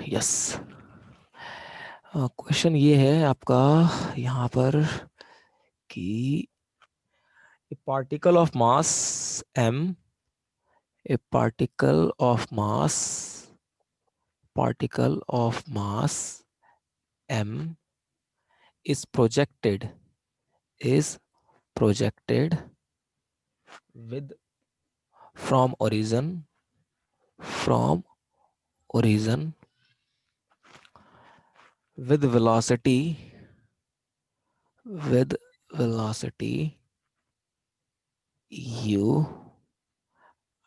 Yes, question ये है आपका यहाँ पर कि a particle of mass m, a particle of mass m is projected with from origin with velocity u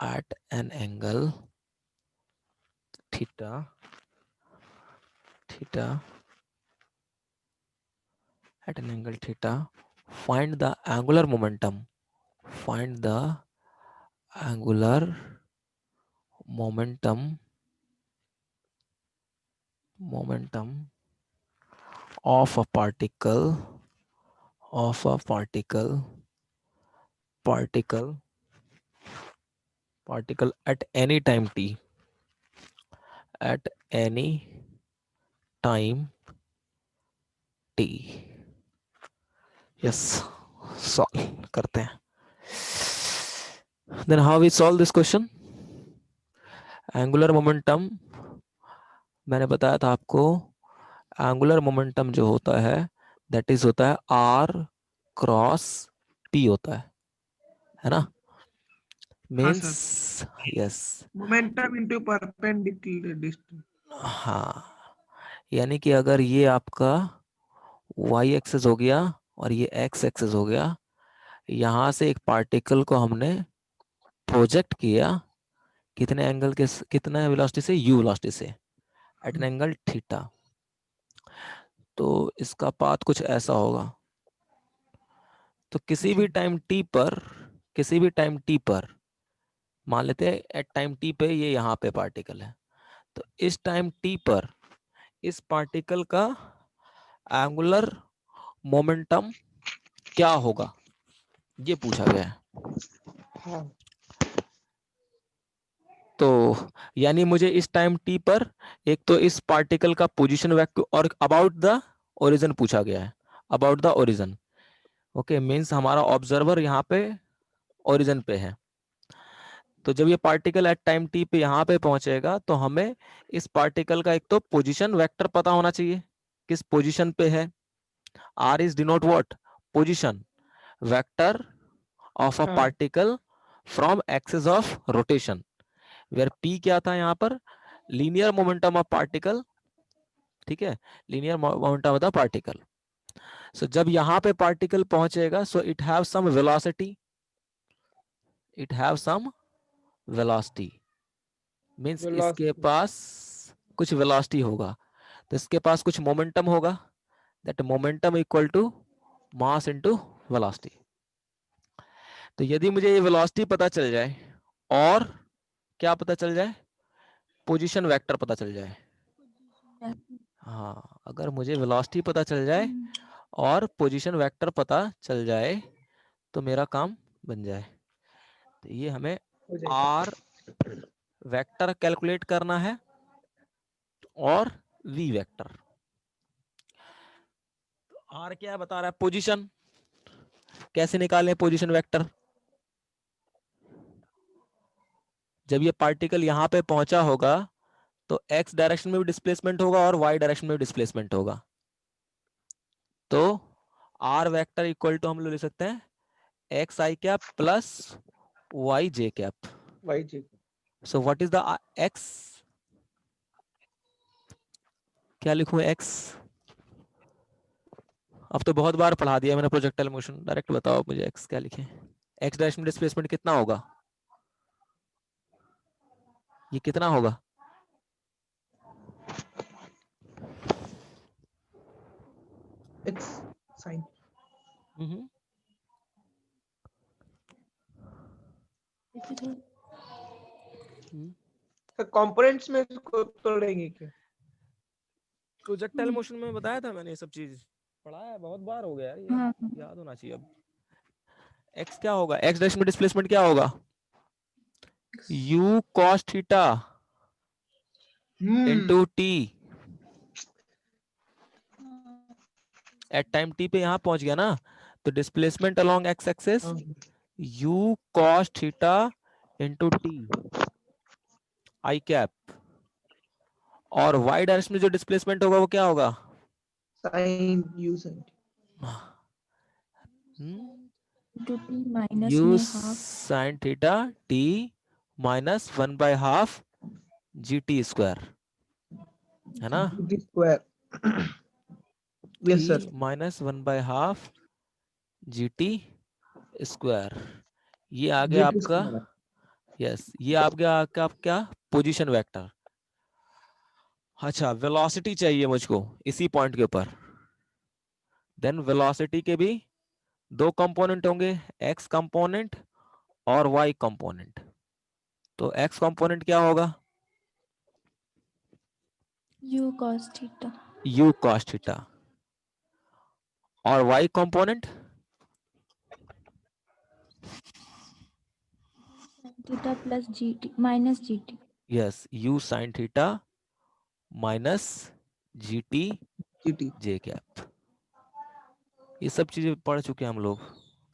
at an angle theta at an angle theta. Find the angular momentum. Find the angular momentum of a particle at any time t. At any time t. Yes, solve करते हैं. Then how we solve this question? Angular momentum, मैंने बताया था आपको, angular momentum जो होता है that is होता है r क्रॉस p होता है ना. हाँ means sir, yes, momentum into perpendicular distance. हाँ, यानी कि अगर ये आपका y एक्सेस हो गया और ये x एक्सेस हो गया, यहां से एक पार्टिकल को हमने प्रोजेक्ट किया कितने एंगल के, कितने वेलोसिटी से, u वेलोसिटी से एट एन एंगल थीटा. तो इसका पाथ कुछ ऐसा होगा. तो किसी भी टाइम t पर मान लेते हैं एट टाइम t पे ये यहाँ पे पार्टिकल है, तो इस टाइम t पर इस पार्टिकल का एंगुलर मोमेंटम क्या होगा, ये पूछा गया है. हाँ। तो यानी मुझे इस टाइम t पर एक तो इस पार्टिकल का पोजीशन वेक्टर और अबाउट द ओरिजिन पूछा गया है. About the origin, okay, means हमारा ऑब्जर्वर यहाँ पे ओरिजिन पे है. तो जब ये पार्टिकल एट टाइम t पे यहाँ पे पहुंचेगा तो हमें इस पार्टिकल का एक तो पोजीशन वेक्टर पता होना चाहिए, किस पोजीशन पे है. r is denote what, position vector of a हाँ particle from axis of rotation, where p क्या था यहाँ पर, लीनियर मोमेंटम ऑफ पार्टिकल. ठीक है, linear momentum of the particle. So जब यहाँ पे पार्टिकल पहुंचेगा so it have some velocity, velocity means इसके वेलोसिटी। पास कुछ वेलोसिटी होगा, तो इसके पास कुछ मोमेंटम होगा, that momentum equal to mass into velocity. तो यदि मुझे ये वेलोसिटी पता चल जाए और क्या पता चल जाए, पोजीशन वेक्टर पता चल जाए. हाँ, अगर मुझे वेलोसिटी पता चल जाए और पोजीशन वेक्टर पता चल जाए तो मेरा काम बन जाए. तो ये हमें हो जाएगा। आर वेक्टर कैलकुलेट करना है और वी वेक्टर. आर क्या बता रहा है, पोजीशन. कैसे निकालें पोजीशन वेक्टर, जब ये पार्टिकल यहाँ पे पहुंचा होगा तो एक्स डायरेक्शन में भी डिस्प्लेसमेंट होगा और वाई डायरेक्शन में भी डिस्प्लेसमेंट होगा. तो आर वेक्टर इक्वल टू हम लोग लिख सकते हैं x i cap plus y j cap. Y जी। So what is the x, क्या लिखूं एक्स. अब तो बहुत बार पढ़ा दिया मैंने प्रोजेक्टाइल मोशन, डायरेक्ट बताओ मुझे एक्स क्या लिखें. एक्स डायरेक्शन में डिस्प्लेसमेंट कितना होगा, ये कितना होगा, एक्स साइन। हम्म, कंपोनेंट्स में इसको तोड़ेंगे क्या? प्रोजेक्टाइल मोशन में बताया था मैंने, ये सब चीज पढ़ाया है, बहुत बार हो गया यार, ये याद होना चाहिए. अब एक्स क्या होगा, एक्स डायरेक्शन में डिस्प्लेसमेंट क्या होगा, u cos theta into t at time t पे यहाँ पहुंच गया ना, तो displacement along x axis u cos theta into t i cap, और वाई डायरेक्शन में जो डिस्प्लेसमेंट होगा वो क्या होगा? Sine u sine two t minus u में half sine theta t minus 1/2 g t square, है ना? T square. Yes t sir. Minus 1/2 g t square, ये आ गया जीटी आपका, स्क्वायर। यस ये आ गया आपका क्या, पोजीशन वेक्टर। अच्छा, वेलोसिटी चाहिए मुझको इसी पॉइंट के ऊपर। देन वेलोसिटी के भी दो कंपोनेंट होंगे, एक्स कंपोनेंट और वाई कंपोनेंट। तो एक्स कंपोनेंट क्या होगा? U cos theta u cos theta, और y component theta plus g t minus g t. Yes u sine theta minus g t g t. J cap. ये सब चीजें पढ़ चुके हैं हम लोग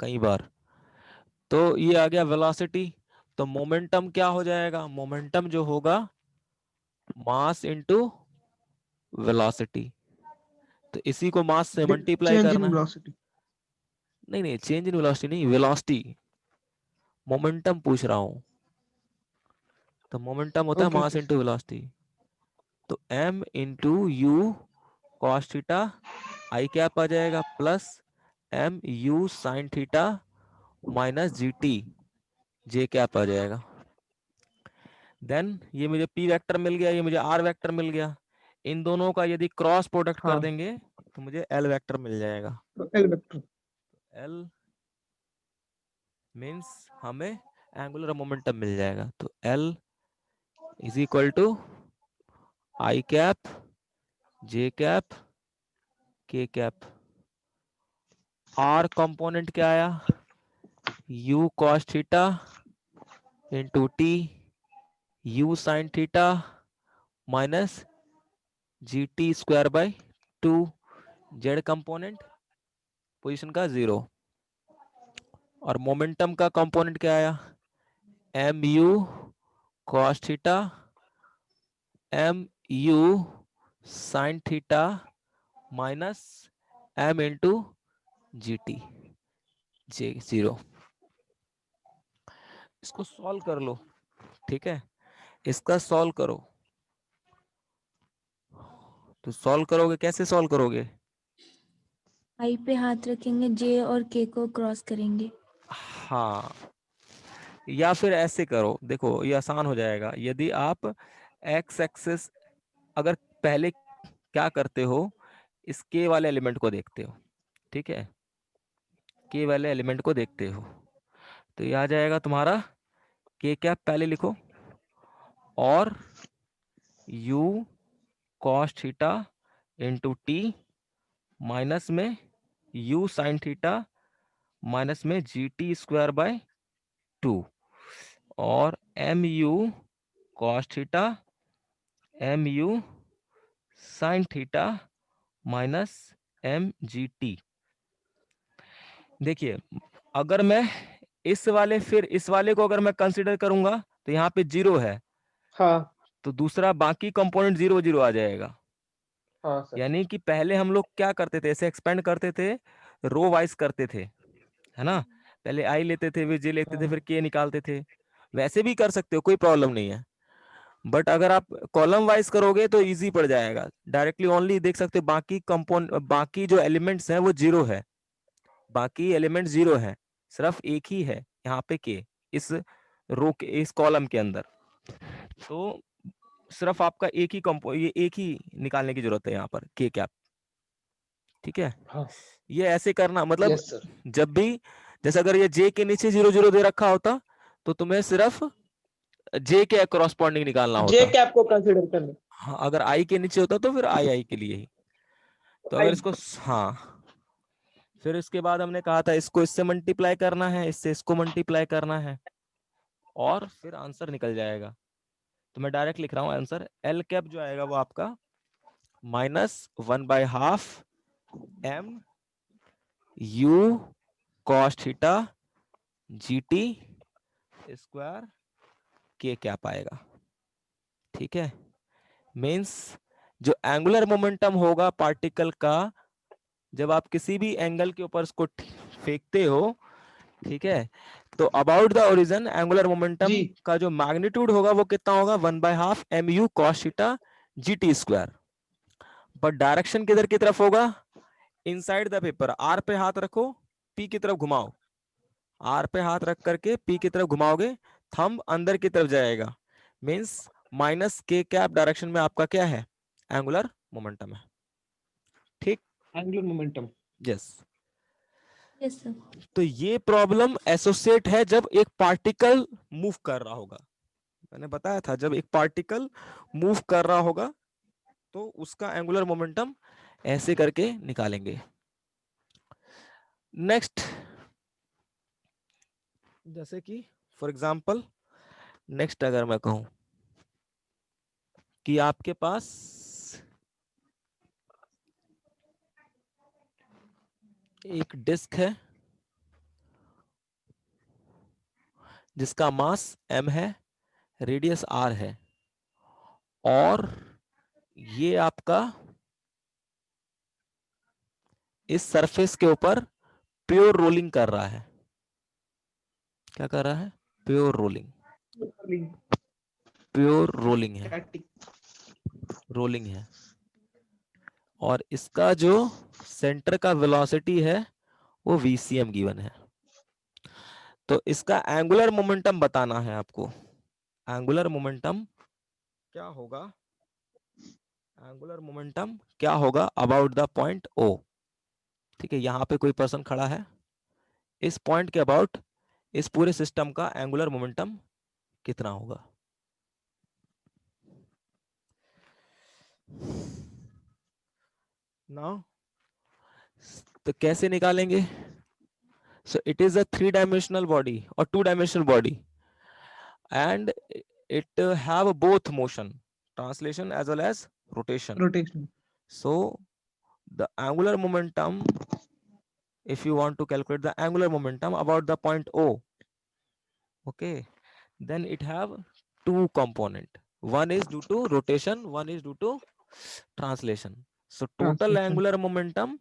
कई बार। तो ये आ गया वेलोसिटी। तो मोमेंटम क्या हो जाएगा? मोमेंटम जो होगा मास इनटू वेलोसिटी। तो इसी को मास से मल्टीप्लाई चेंज इन करना है। वेलोसिटी। नहीं नहीं, चेंज इन वेलोसिटी नहीं, वेलोसिटी, मोमेंटम पूछ रहा हूं। तो मोमेंटम होता है okay mass okay. Into velocity. तो m into u cos theta i cap आ जाएगा, plus m u sine theta minus g t j cap आ जाएगा। देन ये मुझे p वेक्टर मिल गया, ये मुझे r वेक्टर मिल गया। इन दोनों का यदि क्रॉस प्रोडक्ट कर हाँ देंगे तो मुझे l वेक्टर मिल जाएगा। तो एल वेक्टर। l मीन्स हमें एंगुलर मोमेंटम मिल जाएगा। तो l is equal to i cap j cap k cap. r component क्या आया? u cos theta into t u sine theta minus g t square by 2। Z component position का 0, और momentum का component क्या आया? M u cos theta m u sine theta minus m into g t j 0। इसको solve कर लो, ठीक है? इसका सॉल्व करो। तो सॉल्व करोगे, कैसे सॉल्व करोगे? आई पे हाथ रखेंगे, जे और के को क्रॉस करेंगे। हाँ, या फिर ऐसे करो, देखो ये आसान हो जाएगा। यदि आप एक्स एक्सिस, अगर पहले क्या करते हो, इस के वाले एलिमेंट को देखते हो, ठीक है? के वाले एलिमेंट को देखते हो, तो ये आ जाएगा तुम्हारा के कैप, पहले लिखो, और u cos theta into t minus में यू साइन थीटा माइनस में जी टी स्क्वायर बाय 2, और m u cos theta m u sine theta minus m g t. देखिए, अगर मैं इस वाले, फिर इस वाले को अगर मैं कंसिडर करूंगा तो यहाँ पे 0 है, हाँ तो दूसरा बाकी कंपोनेंट 0 0 आ जाएगा। हाँ सर। यानी कि पहले हम लोग क्या करते थे, ऐसे एक्सपेंड करते थे, रो वाइज करते थे, है ना? पहले आई लेते थे, फिर जे लेते थे, हाँ फिर के निकालते थे। वैसे भी कर सकते हो, कोई प्रॉब्लम नहीं है। बट अगर आप कॉलम वाइज करोगे तो इजी पड़ जाएगा। डायरेक्टली ओनली देख सकते हो, बाकी कंपोनेंट, बाकी जो एलिमेंट्स हैं वो 0 है, बाकी एलिमेंट 0 है, सिर्फ एक ही है यहाँ पे के, इस रो के, इस कॉलम के अंदर। तो सिर्फ आपका एक ही कंपो, ये एक ही निकालने की जरूरत है यहाँ पर, के कैप, ठीक है? हाँ। ये ऐसे करना, मतलब यस सर। जब भी, जैसे अगर ये जे के नीचे 0 0 दे रखा होता तो तुम्हें सिर्फ जे के करॉस्पॉन्डिंग निकालना जे होता। कैप को कंसीडर करना। हाँ, अगर आई के नीचे होता तो फिर आई आई के लिए ही। तो अगर आई। इसको, हाँ, फिर इसके बाद हमने कहा था इसको इससे मल्टीप्लाई करना है, इससे इसको मल्टीप्लाई करना है, और फिर आंसर निकल जाएगा। तो मैं डायरेक्ट लिख रहा हूं आंसर, एल कैप जो आएगा वो आपका -1/2 m u cos theta gt square k cap आएगा। ठीक है, मीन्स जो एंगुलर मोमेंटम होगा पार्टिकल का, जब आप किसी भी एंगल के ऊपर उसको फेंकते हो, ठीक है, तो about the origin angular momentum जी का जो मैग्नीट्यूड होगा वो कितना होगा, 1/2 mu cos theta gt square. But direction किधर की तरफ होगा, इनसाइड द पेपर। आर पे हाथ रखो, पी की तरफ घुमाओ, आर पे हाथ रख करके पी की तरफ घुमाओगे, थंब अंदर की तरफ जाएगा, मींस -k कैप डायरेक्शन में आपका क्या है, एंगुलर मोमेंटम है। ठीक, angular momentum. Yes. Yes sir. तो ये प्रॉब्लम एसोसिएट है जब एक पार्टिकल मूव कर रहा होगा। मैंने बताया था जब एक पार्टिकल मूव कर रहा होगा तो उसका एंगुलर मोमेंटम ऐसे करके निकालेंगे। नेक्स्ट, जैसे कि फॉर एग्जांपल, नेक्स्ट अगर मैं कहूं कि आपके पास एक डिस्क है जिसका मास m है, रेडियस r है, और ये आपका इस सरफेस के ऊपर प्योर रोलिंग कर रहा है। क्या कर रहा है, प्योर रोलिंग, प्योर रोलिंग है, रोलिंग है। और इसका जो सेंटर का वेलोसिटी है वो vcm गिवन है। तो इसका एंगुलर मोमेंटम बताना है आपको। एंगुलर मोमेंटम क्या होगा, एंगुलर मोमेंटम क्या होगा अबाउट द पॉइंट O। ठीक है, यहां पे कोई पर्सन खड़ा है, इस पॉइंट के अबाउट इस पूरे सिस्टम का एंगुलर मोमेंटम कितना होगा। नाउ तो कैसे निकालेंगे, so it is a 3 dimensional body और 2 dimensional body, and it have both motion, translation as well as rotation. Rotation. So the angular momentum, if you want to calculate the angular momentum about the point O, okay, then it have two component, one is due to rotation, one is due to translation. So total translation. angular momentum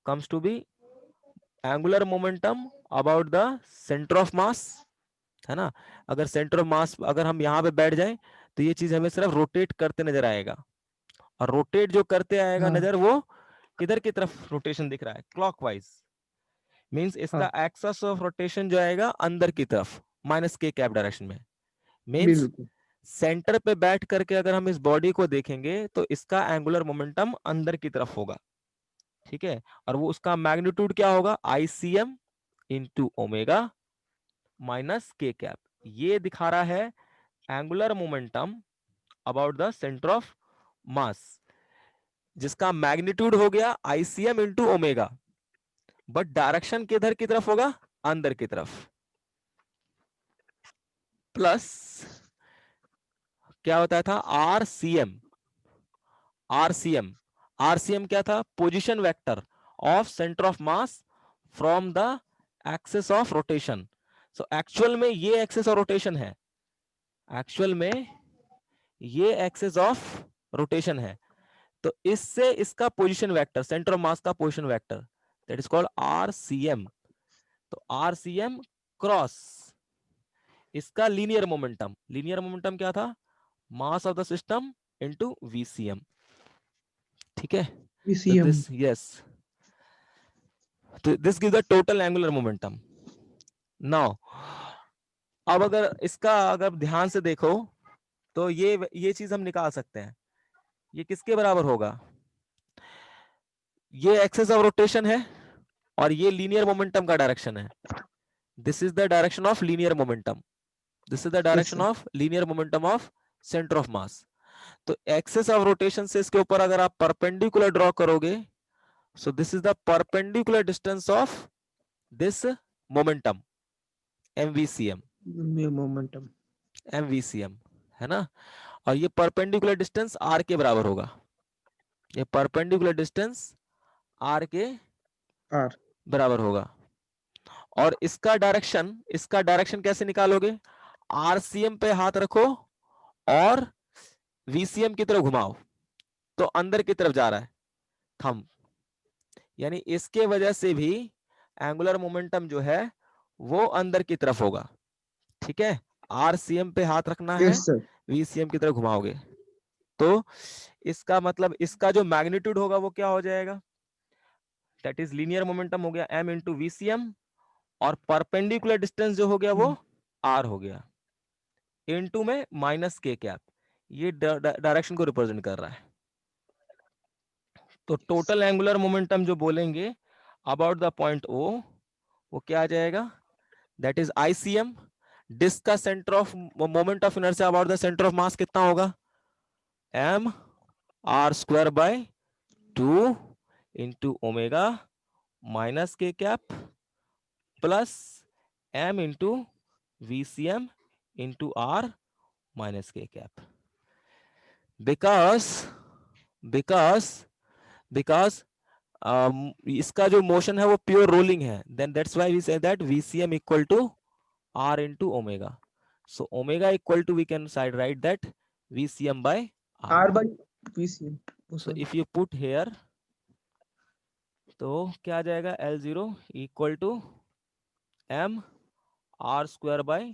comes to be angular momentum about the center of mass, है ना। अगर centre of मास अगर हम यहाँ पे बैठ जाएं तो ये चीज हमें सिर्फ रोटेट करते नजर आएगा, और रोटेट जो करते आएगा हाँ नजर वो किधर की तरफ रोटेशन दिख रहा है, क्लॉकवाइज, मींस इसका हाँ एक्सेस ऑफ रोटेशन जो आएगा अंदर की तरफ -k कैप डायरेक्शन में। मींस बिल्कुल। सेंटर पे बैठ करके अगर हम इस बॉडी को देखेंगे तो इसका एंगुलर मोमेंटम अंदर की तरफ होगा। ठीक है, और वो उसका मैग्नीट्यूड क्या होगा, ICM into omega -k cap. ये दिखा रहा है angular momentum about the centre of मास, जिसका मैग्नीट्यूड हो गया ICM into omega, but direction किधर की तरफ होगा, अंदर की तरफ, प्लस क्या होता था, RCM। RCM, RCM क्या था, position vector of centre of mass from the axis of rotation. So actual में ये एक्सिस ऑफ रोटेशन है, एक्चुअल में ये एक्सिस ऑफ रोटेशन है, तो इससे इसका position vector, centre of mass का position vector, that is called RCM। तो RCM क्रॉस इसका लीनियर मोमेंटम, लीनियर मोमेंटम क्या था, mass of the system into VCM। ठीक है, तो VCM। दिस, यस, तो this give the total angular momentum. Now अब अगर इसका अगर ध्यान से देखो तो ये चीज हम निकाल सकते हैं, ये किसके बराबर होगा, ये एक्सिस ऑफ रोटेशन है और ये लीनियर मोमेंटम का डायरेक्शन है। This is the direction of linear momentum, this is the yes direction sir. Of linear momentum of centre of मास। तो एक्सिस ऑफ रोटेशन से इसके ऊपर अगर आप परपेंडिकुलर ड्रॉ करोगे, so this is the perpendicular distance of this momentum, MVCM, momentum. MVCM, है ना, और ये परपेंडिकुलर डिस्टेंस r के बराबर होगा, ये परपेंडिकुलर डिस्टेंस r के R बराबर होगा। और इसका डायरेक्शन कैसे निकालोगे, RCM पे हाथ रखो और VCM की तरफ घुमाओ, तो अंदर की तरफ जा रहा है थंब, यानी इसके वजह से भी एंगुलर मोमेंटम जो है वो अंदर की तरफ होगा। ठीक है, RCM पे हाथ रखना है, yes sir VCM की तरफ घुमाओगे, तो इसका मतलब इसका जो मैग्नीट्यूड होगा वो क्या हो जाएगा, दैट इज लीनियर मोमेंटम हो गया m इंटू VCM, और परपेंडिकुलर डिस्टेंस जो हो गया वो r हो गया, इनटू में माइनस के कैप, ये डायरेक्शन को रिप्रेजेंट कर रहा है। तो टोटल एंगुलर मोमेंटम जो बोलेंगे अबाउट द पॉइंट O, वो क्या आ जाएगा, दैट इज ICM, डिस्क का centre of moment of inertia about the centre of mass कितना होगा, m r square by 2 into omega minus k cap plus m into VCM into r minus k cap, because because because इसका जो motion है वो pure rolling है, then that's why we say that VCM equal to r into omega, so omega equal to, we can side write that VCM by r, R by VCM oh so sorry if you put here तो क्या आ जाएगा, L0 equal to m r square by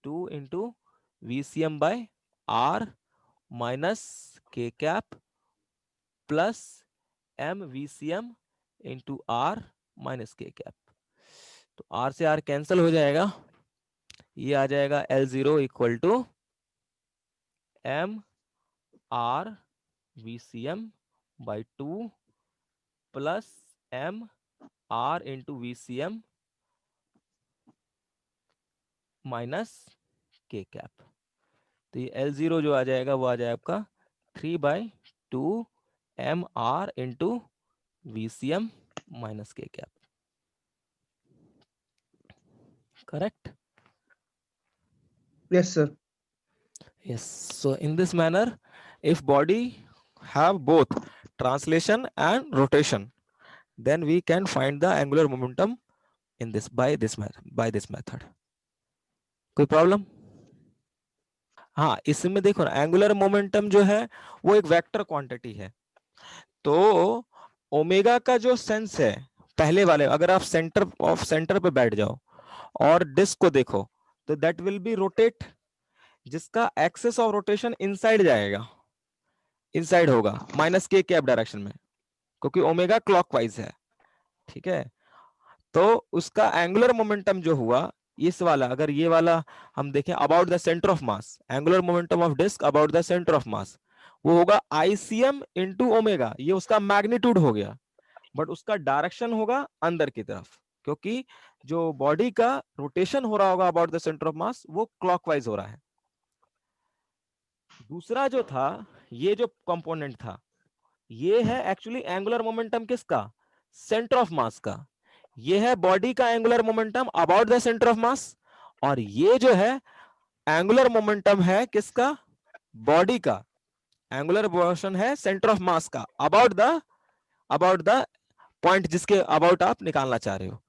2 into VCM by r minus k cap plus m VCM into r minus k cap, तो r से r cancel हो जाएगा, ये आ जाएगा L0 equal to m r VCM by 2 plus m r into VCM minus k cap, तो ये L0 जो आ जाएगा वो आ जाएगा आपका 3/2 m r into VCM minus k cap, correct, yes sir yes, so in this manner if body have both translation and rotation, then we can find the angular momentum in this by this method, कोई problem. हाँ, इसमें देखो ना angular momentum जो है वो एक vector quantity है, तो ओमेगा का जो सेंस है पहले वाले, अगर आप सेंटर पे बैठ जाओ और डिस्क को देखो तो दैट विल बी रोटेट, जिसका एक्सेस ऑफ रोटेशन इनसाइड जाएगा, इनसाइड होगा माइनस के कैप डायरेक्शन में, क्योंकि ओमेगा क्लॉकवाइज है। ठीक है, तो उसका एंगुलर मोमेंटम जो हुआ इस वाला, अगर ये वाला हम देखें about the centre of mass, angular momentum of disc about the centre of mass, वो होगा ICM इंटू ओमेगा, ये उसका मैग्नीट्यूड हो गया, बट उसका डायरेक्शन होगा अंदर की तरफ, क्योंकि जो बॉडी का रोटेशन हो रहा होगा about the centre of mass वो क्लॉकवाइज हो रहा है। दूसरा जो था, ये जो कंपोनेंट था, ये है एक्चुअली एंगुलर मोमेंटम किसका, सेंटर ऑफ मास का, ये है बॉडी का angular momentum about the centre of मास, और ये जो है एंगुलर मोमेंटम है किसका, बॉडी का, एंगुलर मोशन है सेंटर ऑफ मास का अबाउट द पॉइंट जिसके अबाउट आप निकालना चाह रहे हो।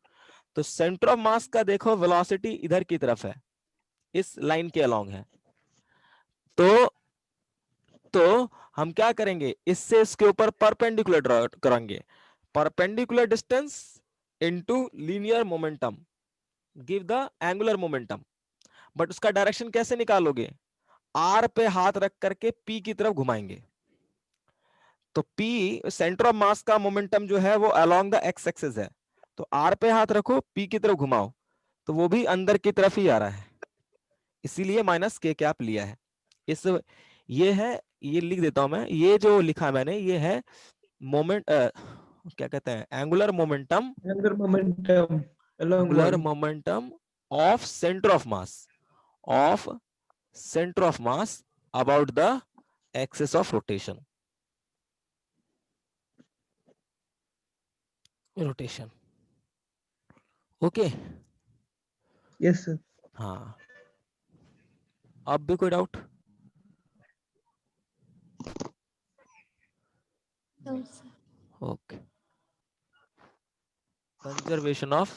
तो सेंटर ऑफ मास का देखो वेलोसिटी इधर की तरफ है, इस लाइन के अलोंग है, तो हम क्या करेंगे, इससे इसके ऊपर परपेंडिकुलर ड्रॉ करेंगे, perpendicular distance into linear momentum give the angular momentum, but उसका डायरेक्शन कैसे निकालोगे, आर पे हाथ रख करके पी की तरफ घुमाएंगे, तो पी सेंटर ऑफ मास का मोमेंटम जो है वो अलोंग द एक्स एक्सिस है, तो आर पे हाथ रखो पी की तरफ घुमाओ, तो वो भी अंदर की तरफ ही आ रहा है, इसीलिए माइनस के कैप लिया है। इस ये है, ये लिख देता हूं मैं, ये जो लिखा मैंने ये है मोमेंट क्या कहते हैं, angular momentum, angular momentum along angular body momentum of centre of mass, of centre of mass about the axis of rotation, rotation, okay. yes sir हाँ, अब भी कोई doubt, No, sir. Okay, conservation of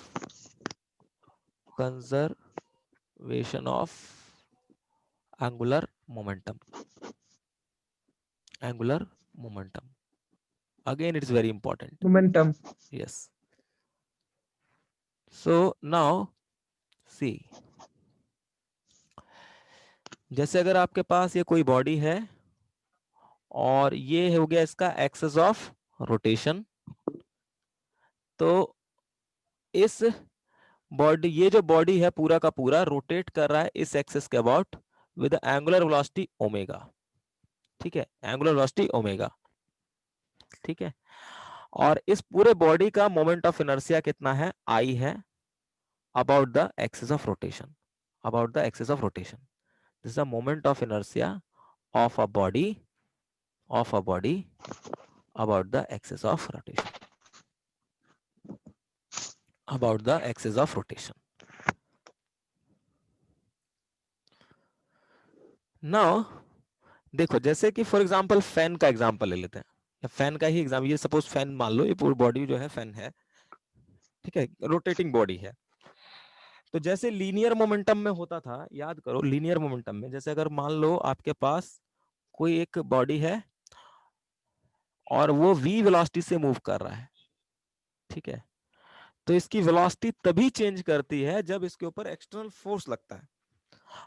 angular momentum, angular momentum, again it's very important. Momentum. Yes, so now see, जैसे अगर आपके पास ये कोई body है और ये हो गया इसका एक्सेस ऑफ रोटेशन, तो इस बॉडी, ये जो बॉडी है पूरा का पूरा रोटेट कर रहा है इस एक्सेस के about with angular velocity omega, ठीक है, एंगुलर वेलोसिटी ओमेगा, ठीक है। और इस पूरे बॉडी का मोमेंट ऑफ इनर्शिया कितना है, आई है, about the axis of rotation, about the axis of rotation, this is the moment of inertia of a body about the axis of rotation, about the axis of rotation. Now देखो, जैसे कि for example fan का example ले लेते हैं, या fan का ही example, ये सपोज फैन मान लो, ये पूरी बॉडी जो है फैन है, ठीक है, रोटेटिंग बॉडी है। तो जैसे लीनियर मोमेंटम में होता था, याद करो लीनियर मोमेंटम में, जैसे अगर मान लो आपके पास कोई एक बॉडी है और वो v वेलोसिटी से मूव कर रहा है, ठीक है, तो इसकी वेलोसिटी तभी चेंज करती है जब इसके ऊपर एक्सटर्नल फोर्स लगता है।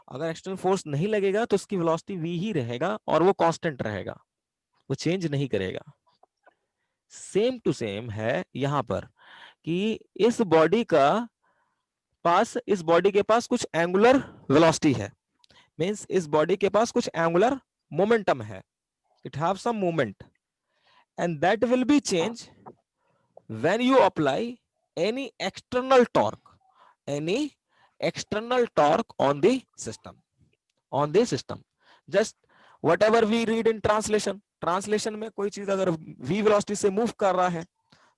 अगर एक्सटर्नल फोर्स नहीं लगेगा तो इसकी वेलोसिटी v ही रहेगा और वो कांस्टेंट रहेगा, वो चेंज नहीं करेगा। सेम टू सेम है यहां पर कि इस बॉडी के पास कुछ एंगुलर वेलोसिटी है, मींस इस बॉडी के पास कुछ एंगुलर मोमेंटम है, it have some movement, and that will be change when you apply any external torque on the system, just whatever we read in translation में कोई चीज अगर v velocity से मूव कर रहा है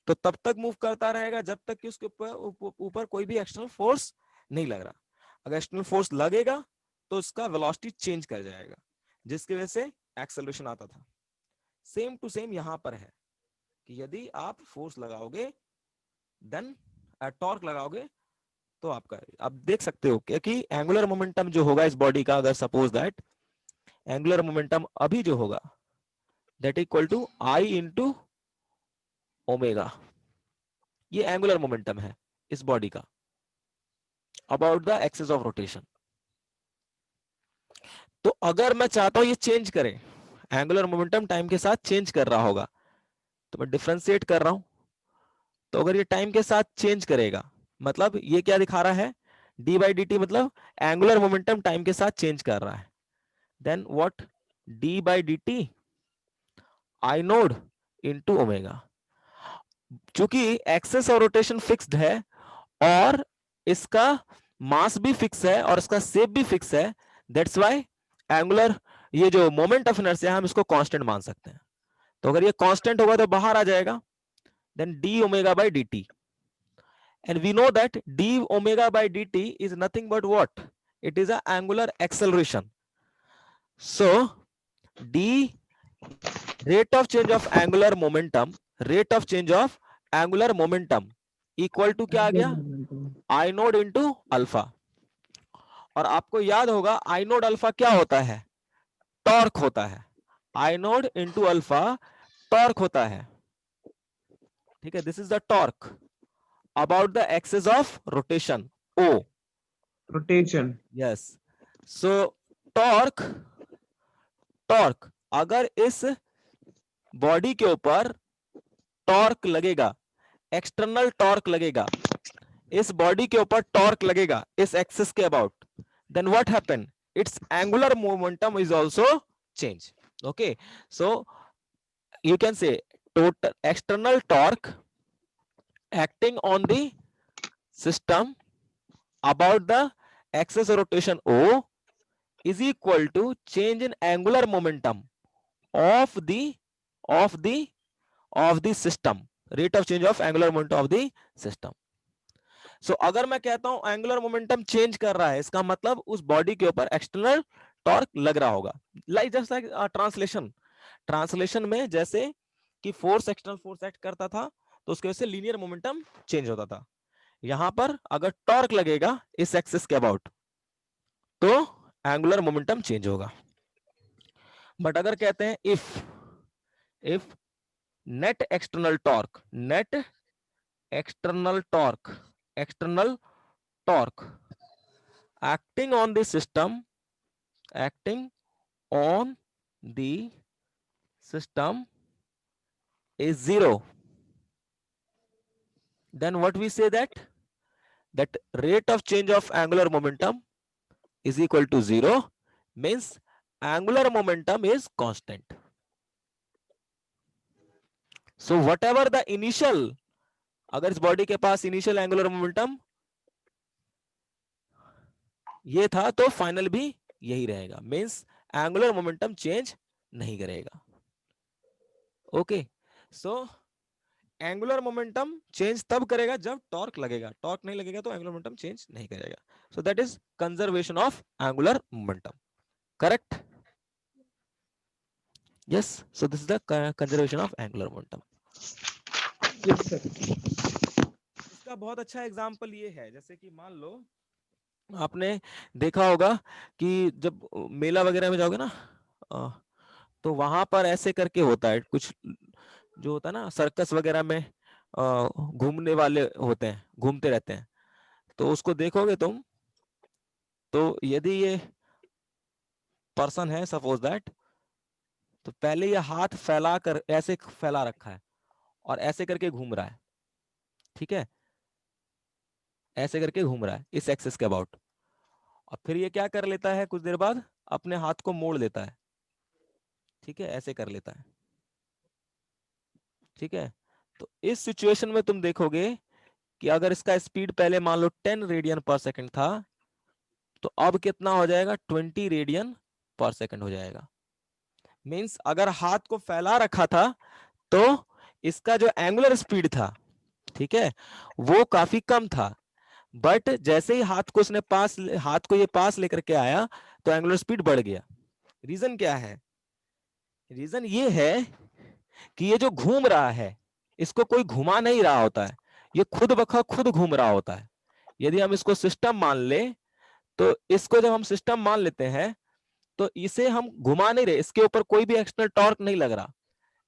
तो तब तक मूव करता रहेगा जब तक कि उसके ऊपर कोई भी एक्सटर्नल फोर्स नहीं लग रहा। अगर एक्सटर्नल फोर्स लगेगा तो उसका वेलोसिटी चेंज कर जाएगा, जिसकी वजह से एक्सेलरेशन आता था। सेम टू सेम यहां पर है कि यदि आप फोर्स लगाओगे, देन टॉर्क लगाओगे, तो आपका, आप देख सकते हो कि एंगुलर मोमेंटम जो होगा इस बॉडी का, अगर सपोज दैट एंगुलर मोमेंटम अभी जो होगा that equal to i into omega, ये एंगुलर मोमेंटम है इस बॉडी का about the axis of rotation. तो अगर मैं चाहता हूं ये चेंज करे, एंगुलर मोमेंटम टाइम के साथ चेंज कर रहा होगा, तो मैं डिफरेंशिएट कर रहा हूं, तो अगर ये टाइम के साथ चेंज करेगा, मतलब ये क्या दिखा रहा है, डी बाई डी टी, मतलब एंगुलर मोमेंटम टाइम के साथ चेंज कर रहा है, then what, d by d t i node into omega. चूंकि एक्सेस और रोटेशन फिक्स्ड है और इसका मास भी फिक्स है और इसका शेप भी फिक्स है, दैट्स व्हाई एंगुलर, ये जो मोमेंट ऑफ इनर्शिया है हम इसको कांस्टेंट मान सकते हैं। तो अगर ये कांस्टेंट होगा तो बाहर आ जाएगा, then d omega by dt, and we know that d omega by dt is nothing but what, it is a angular acceleration. So d, rate of change of angular momentum, equal to क्या आ गया, I node into alpha. और आपको याद होगा I node alpha क्या होता है, torque होता है, I node into alpha torque होता है, ठीक है, this is the torque about the axis of rotation O. Rotation. Yes. So torque, अगर इस बॉडी के ऊपर टॉर्क लगेगा, एक्सटर्नल टॉर्क लगेगा, इस बॉडी के ऊपर टॉर्क लगेगा इस एक्सिस के about, then what happen, it's angular momentum is also change. Okay, so you can say total external torque acting on the system about the axis of rotation O is equal to change in angular momentum of the system, rate of change of angular momentum of the system. So अगर मैं कहता हूं angular momentum change कर रहा है, इसका मतलब उस बॉडी के ऊपर एक्सटर्नल टॉर्क लग रहा होगा, लाइक जस्ट लाइक ट्रांसलेशन में जैसे कि फोर्स एक्सटर्नल फोर्स एक्ट करता था तो उसकी वजह से लीनियर मोमेंटम चेंज होता था। यहां पर अगर टॉर्क लगेगा इस एक्सिस के अबाउट तो एंगुलर मोमेंटम चेंज होगा। बट अगर कहते हैं if net external torque acting on the system is zero, then what we say that rate of change of angular momentum is equal to zero, means angular momentum is constant. So whatever the initial, अगर इस body के पास initial angular momentum ये था तो final भी यही रहेगा, means angular momentum change नहीं करेगा। Okay, so angular momentum change तब करेगा जब टॉर्क लगेगा, टॉर्क नहीं लगेगा तो एंगुलर मोमेंटम चेंज नहीं करेगा। So that is conservation of angular momentum, correct? Yes, so this is the conservation of angular momentum. Yes sir. इसका बहुत अच्छा एग्जांपल ये है, जैसे कि मान लो आपने देखा होगा कि जब मेला वगैरह में जाओगे ना तो वहां पर ऐसे करके होता है कुछ, जो होता है ना सर्कस वगैरह में घूमने वाले होते हैं, घूमते रहते हैं, तो उसको देखोगे तुम तो यदि ये पर्सन है सपोज दैट, तो पहले ये हाथ फैला कर ऐसे फैला रखा है और ऐसे करके घूम रहा है, ठीक है, ऐसे करके घूम रहा है इस एक्सिस के अबाउट, और फिर ये क्या कर लेता है कुछ देर बाद अपने हाथ को मोड़ लेता है, ठीक है, ऐसे कर लेता है, ठीक है। तो इस सिचुएशन में तुम देखोगे कि अगर इसका स्पीड पहले मान लो 10 रेडियन पर सेकंड था तो अब कितना हो जाएगा 20 रेडियन पर सेकंड हो जाएगा। मींस अगर हाथ को फैला रखा था तो इसका जो एंगुलर स्पीड था, ठीक है, वो काफी कम था, बट जैसे ही हाथ को उसने हाथ को ये पास लेकर के आया तो एंगुलर स्पीड बढ़ गया। रीजन क्या है? रीजन ये है कि ये जो घूम रहा है इसको कोई घुमा नहीं रहा होता है, ये खुद बखुद खुद घूम रहा होता है। यदि हम इसको सिस्टम मान ले तो इसको जब हम सिस्टम मान लेते हैं तो इसे हम घुमा नहीं रहे, इसके ऊपर कोई भी एक्सटर्नल टॉर्क नहीं लग रहा,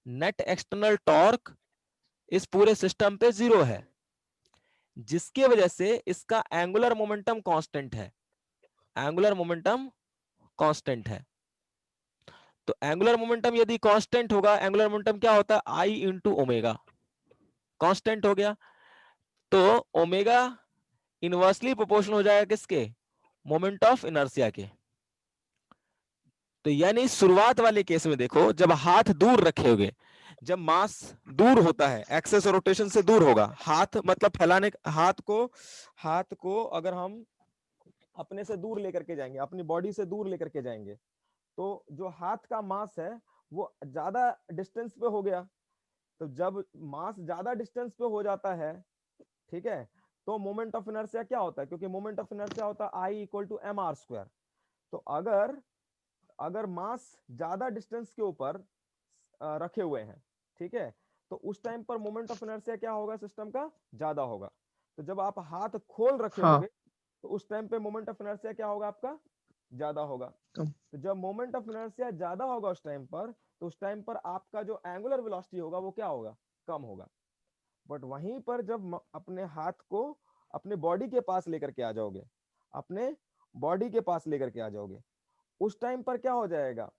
नेट एक्सटर्नल टॉर्क इस पूरे सिस्टम पे जीरो है, जिसकी वजह से इसका एंगुलर मोमेंटम कांस्टेंट है, एंगुलर मोमेंटम कांस्टेंट है। तो एंगुलर मोमेंटम यदि कांस्टेंट होगा, एंगुलर मोमेंटम क्या होता है आई इंटू ओमेगा, कांस्टेंट हो गया तो ओमेगा इनवर्सली प्रोपोर्शनल हो जाएगा किसके? मोमेंट ऑफ इनर्शिया के। तो यानी शुरुआत वाले केस में देखो जब हाथ दूर रखे होगे, जब मास दूर होता है एक्सेस और रोटेशन से दूर होगा, हाथ मतलब फैलाने, हाथ को अगर हम अपने से दूर लेकर के जाएंगे, अपनी बॉडी से दूर लेकर के जाएंगे, तो जो हाथ का मास है वो ज्यादा डिस्टेंस पे हो गया। तो जब मास ज्यादा डिस्टेंस पे हो जाता है, ठीक है, तो मोमेंट ऑफ इनर्शिया क्या होता है? क्योंकि मोमेंट ऑफ इनर्शिया होता है I equal to m r square. तो अगर मास ज्यादा डिस्टेंस के ऊपर रखे हुए हैं, ठीक है, तो उस टाइम पर मोमेंट ऑफ इनर्शिया क्या होगा? सिस्टम का ज्यादा होगा। तो जब आप हाथ खोल रखे होंगे तो उस टाइम पे मोमेंट ऑफ इनर्शिया क्या होगा? आपका ज्यादा होगा। तो जब मोमेंट ऑफ इनर्शिया ज्यादा होगा उस टाइम पर, तो उस टाइम पर आपका जो एंगुलर वेलोसिटी होगा वो क्या होगा? कम होगा। बट वहीं पर जब अपने हाथ को अपने बॉडी के पास लेकर के आ जाओगे, अपने बॉडी के पास लेकर के आ जाओगे, उस टाइम पर क्या हो जाएगा?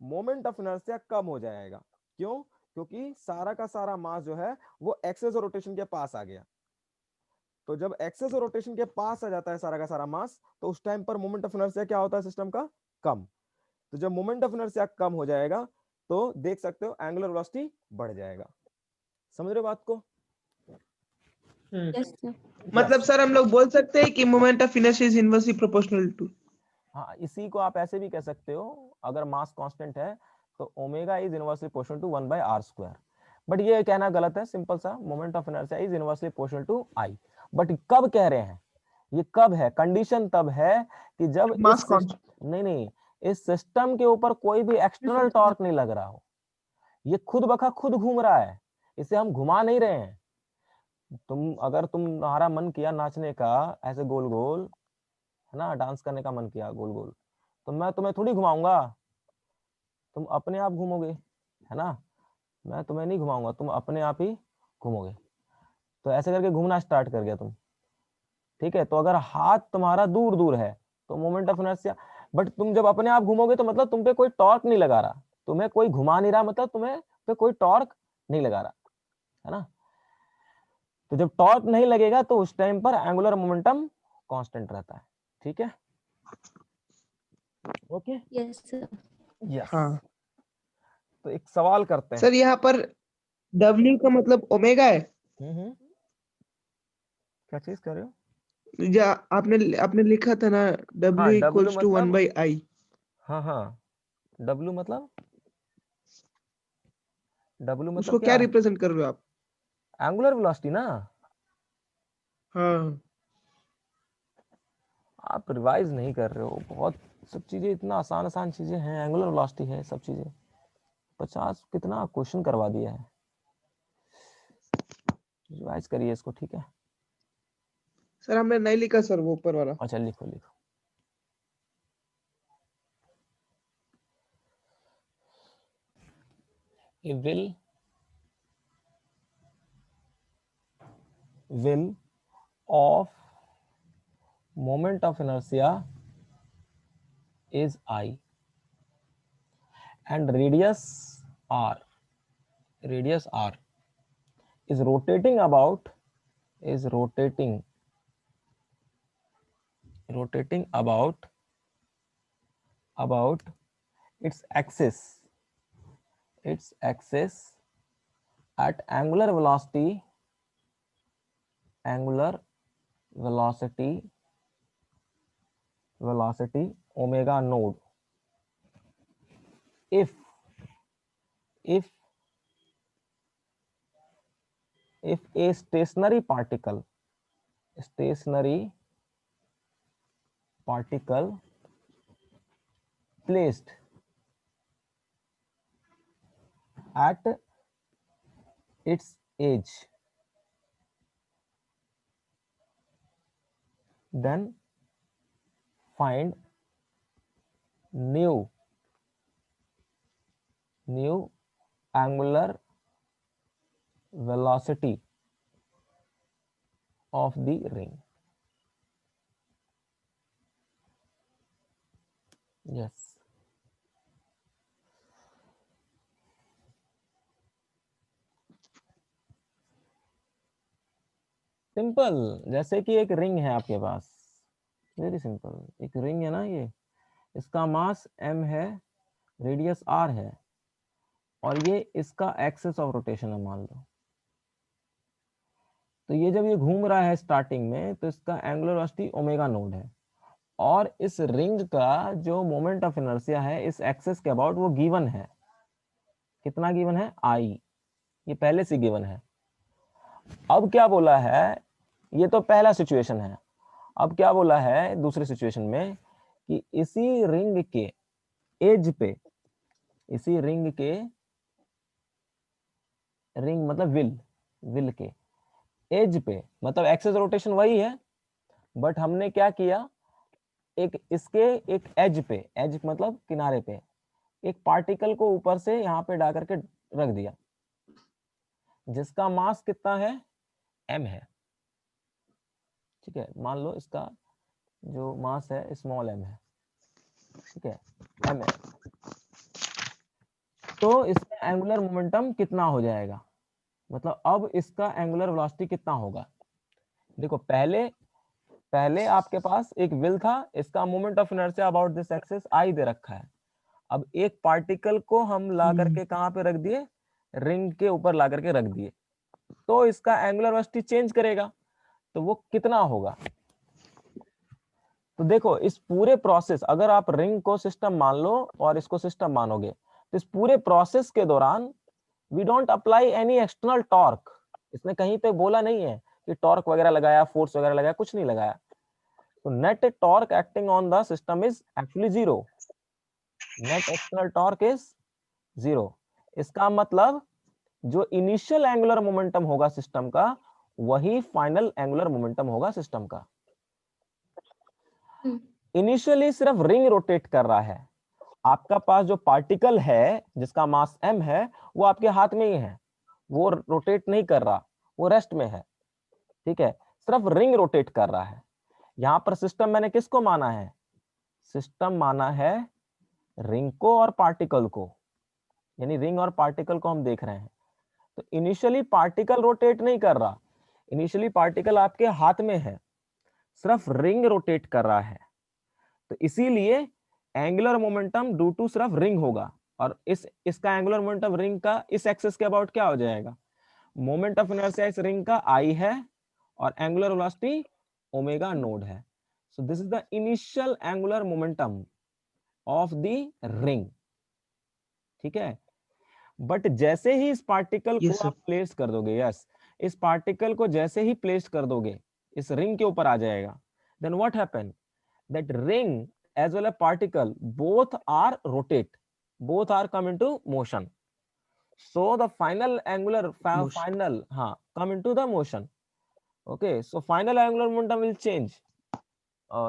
मोमेंट ऑफ इनर्शिया कम हो जाएगा। क्यों? क्योंकि सारा का सारा मास जो है वो एक्सेस और रोटेशन के पास आ गया। तो जब एक्सेस और रोटेशन के पास आ जाता है सारा का सारा मास, तो उस टाइम पर मोमेंट ऑफ इनर्शिया क्या होता है सिस्टम का? कम। तो जब मोमेंट ऑफ इनर्शिया कम हो जाएगा तो देख सकते हो एंगुलर वेलोसिटी बढ़ जाएगा। समझ रहे हो बात को? Yes sir. मतलब सर हम लोग बोल सकते हैं कि moment of inertia is inversely proportional to. हाँ, इसी को आप ऐसे भी कह सकते हो, अगर मास कांस्टेंट है तो omega is inversely proportional to 1/r²। But ये कहना गलत है, सिंपल सा, moment of inertia is inversely proportional to i. But कब कह रहे हैं? ये कब है? कंडीशन तब है कि जब नहीं, इस सिस्टम के ऊपर कोई भी एक्सटर्नल टॉर्क नहीं लग रहा हो। ये खुद बखा खुद घूम रहा है, इसे हम घुमा नहीं रहे हैं। अगर तुम्हारा मन किया नाचने का ऐसे गोल गोल, है ना, डांस करने का मन किया गोल गोल, तो मैं तुम्हें थोड़ी घुमाऊंगा, तुम अपने आप घूमोगे, है ना। मैं तुम्हें नहीं घुमाऊंगा, तुम अपने आप ही घूमोगे। तो ऐसे करके घूमना स्टार्ट कर गया तुम, ठीक है। तो अगर हाथ तुम्हारा दूर दूर है तो मोमेंट ऑफ इनर्शिया, बट तुम जब अपने आप घूमोगे तो मतलब तुम पे कोई टॉर्क नहीं लगा रहा, तुम्हें कोई घुमा नहीं रहा, मतलब तुम्हें पे कोई टॉर्क नहीं लगा रहा, है ना। तो जब टॉर्क नहीं लगेगा तो उस टाइम पर एंगुलर मोमेंटम कांस्टेंट रहता है, ठीक है। Okay, yes sir. यस। हाँ तो एक सवाल करते हैं। सर, यहाँ पर W का मतलब ओमेगा है। क्या चीज कर रहे हो? या आपने आपने लिखा था ना, W हाँ, W इक्वल्स टू मतलब, 1/I। हाँ हाँ, W मतलब, W मतलब उसको क्या क्या? रिप्रेजेंट कर रहे हो आप? एंगुलर वेलोसिटी ना। हाँ आप रिवाइज नहीं कर रहे हो, बहुत सब चीजें इतना आसान आसान चीजें हैं, एंगुलर वेलोसिटी है सब चीजें, 50 कितना क्वेश्चन करवा दिया है। रिवाइज करिए इसको, ठीक है। सर, हमने नहीं लिखा सर वो ऊपर वाला। अच्छा, लिखो लिखो। A will of moment of inertia is I and radius r is rotating about its axis at angular velocity omega node if a stationary particle placed at its edge, then find new angular velocity of the ring. Yes. Simple, जैसे कि एक ring है आपके पास, very simple. एक ring है ना ये, इसका मास m है, रेडियस r है, और ये इसका एक्सिस ऑफ रोटेशन है मान लो। तो ये जब ये घूम रहा है स्टार्टिंग में, तो इसका एंगुलर वेलोसिटी ओमेगा नोड है, और इस रिंग का जो मोमेंट ऑफ इनर्शिया है इस एक्सिस के अबाउट वो गिवन है। कितना गिवन है? I, ये पहले से गिवन है। अब क्या बोला है, ये तो पहला सिचुएशन है। अब क्या बोला है दूसरे सिचुएशन में कि इसी रिंग के एज पे, इसी रिंग के, रिंग मतलब विल के एज पे, मतलब एक्सिस रोटेशन वही है, बट हमने क्या किया, एक इसके एक एज पे, एज मतलब किनारे पे, एक पार्टिकल को ऊपर से यहाँ पे डाल करके रख दिया, जिसका मास कितना है? m है, ठीक है। मान लो इसका जो मास है स्मॉल m है, ठीक है, m है। तो इसका एंगुलर मोमेंटम कितना हो जाएगा, मतलब अब इसका एंगुलर वेलोसिटी कितना होगा? देखो, पहले आपके पास एक विल था, इसका moment of inertia about this axis I दे रखा है। अब एक पार्टिकल को हम ला करके कहां पे रख दिए? रिंग के ऊपर ला करके रख दिए, तो इसका एंगुलर वेलोसिटी चेंज करेगा, तो वो कितना होगा? तो देखो, इस पूरे प्रोसेस, अगर आप रिंग को सिस्टम मान लो और इसको सिस्टम मानोगे, तो इस पूरे प्रोसेस के दौरान we don't apply any external torque. इसने कहीं पे बोला नहीं है कि टॉर्क वगैरह लगाया, फोर्स वगैरह लगाया, कुछ नहीं लगाया। तो net torque acting on the system is actually zero, net external torque is zero. इसका मतलब जो इनिशियल एंगुलर मोमेंटम होगा सिस्टम का वही फाइनल एंगुलर मोमेंटम होगा सिस्टम का। इनिशियली सिर्फ रिंग रोटेट कर रहा है, आपका पास जो पार्टिकल है जिसका मास m है वो आपके हाथ में ही है, वो रोटेट नहीं कर रहा, वो रेस्ट में है, ठीक है, सिर्फ रिंग रोटेट कर रहा है। यहां पर सिस्टम मैंने किसको माना है, सिस्टम माना है रिंग को और पार्टिकल को, यानी रिंग और पार्टिकल को हम देख रहे हैं। तो इनिशियली पार्टिकल रोटेट नहीं कर रहा, इनिशियली पार्टिकल आपके हाथ में है, सिर्फ रिंग रोटेट कर रहा है। तो इसीलिए एंगुलर मोमेंटम ड्यू टू सिर्फ रिंग होगा, और इसका एंगुलर मोमेंटम रिंग का इस एक्सिस के अबाउट क्या हो जाएगा, मोमेंट ऑफ इनर्शिया इस रिंग का आई है और एंगुलर वेलोसिटी ओमेगा नोड है। So this is the initial angular momentum of the ring, ठीक है। बट जैसे ही इस पार्टिकल को Yes, sir. आप प्लेस कर दोगे, यस, इस पार्टिकल को जैसे ही प्लेस कर दोगे इस रिंग के ऊपर आ जाएगा, then what happen, that ring as well as particle both are rotate, both are come into motion, so the final angular Motion. final come into the motion. Okay, so final angular momentum will change,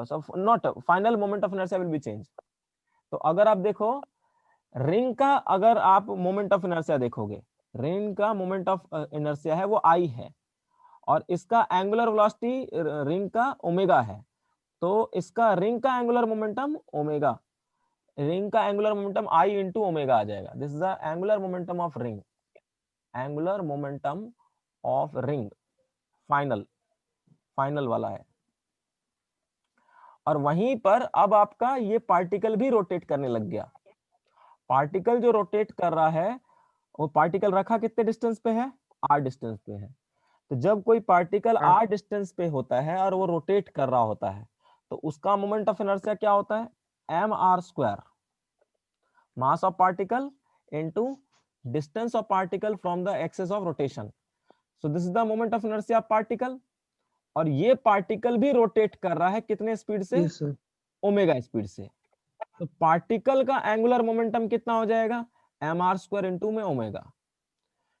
so not final moment of inertia will be changed. तो अगर आप देखो ring का, अगर आप moment of inertia देखोगे, ring का moment of inertia है वो आई है और इसका एंगुलर वेलोसिटी रिंग का ओमेगा है, तो इसका रिंग का एंगुलर मोमेंटम ओमेगा, रिंग का angular momentum I into omega आ जाएगा। This is the angular momentum of ring, angular momentum of ring final, final वाला है। और वहीं पर अब आपका ये पार्टिकल भी रोटेट करने लग गया, पार्टिकल जो रोटेट कर रहा है वो पार्टिकल रखा कितने डिस्टेंस पे है, r डिस्टेंस पे है। तो जब कोई पार्टिकल हाँ। r डिस्टेंस पे होता है और वो रोटेट कर रहा होता है तो उसका मोमेंट ऑफ इनर्शिया क्या होता है, mr², mass of particle into distance of particle from the axis of rotation. So this is the moment of inertia of particle, और ये पार्टिकल भी रोटेट कर रहा है कितने स्पीड से, Yes, sir. ओमेगा स्पीड से। तो पार्टिकल का एंगुलर मोमेंटम कितना हो जाएगा, mr² इंटू में omega.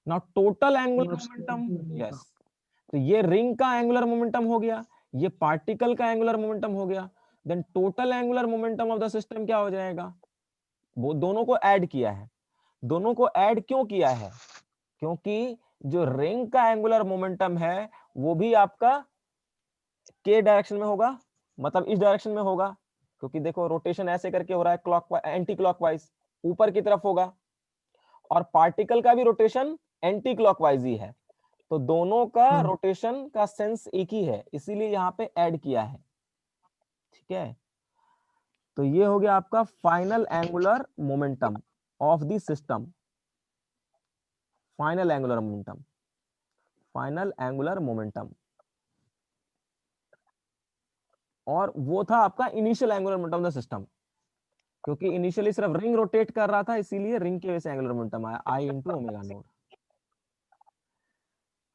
Now total angular momentum, yes, तो ये रिंग का एंगुलर मोमेंटम हो गया, ये पार्टिकल का एंगुलर मोमेंटम हो गया, then total angular momentum of the system क्या हो जाएगा, वो दोनों को ऐड किया है। दोनों को ऐड क्यों किया है, क्योंकि जो रिंग का एंगुलर मोमेंटम है वो भी आपका के डायरेक्शन में होगा, मतलब इस डायरेक्शन में होगा, क्योंकि देखो रोटेशन ऐसे करके हो रहा है क्लॉकवाइज, एंटी क्लॉकवाइज ऊपर की तरफ होगा, और पार्टिकल का भी रोटेशन एंटी क्लॉकवाइज ही है, तो दोनों का हाँ। रोटेशन का सेंस एक ही है, इसीलिए यहाँ पे ऐड किया है, ठीक है। तो ये हो गया आपका final angular momentum of the system, final angular momentum, final angular momentum, और वो था आपका initial angular momentum of the system, क्योंकि इनिशियली सिर्फ रिंग रोटेट कर रहा था इसीलिए रिंग की वजह से एंगुलर मोमेंटम आया आई इंटू ओमेगा नोड।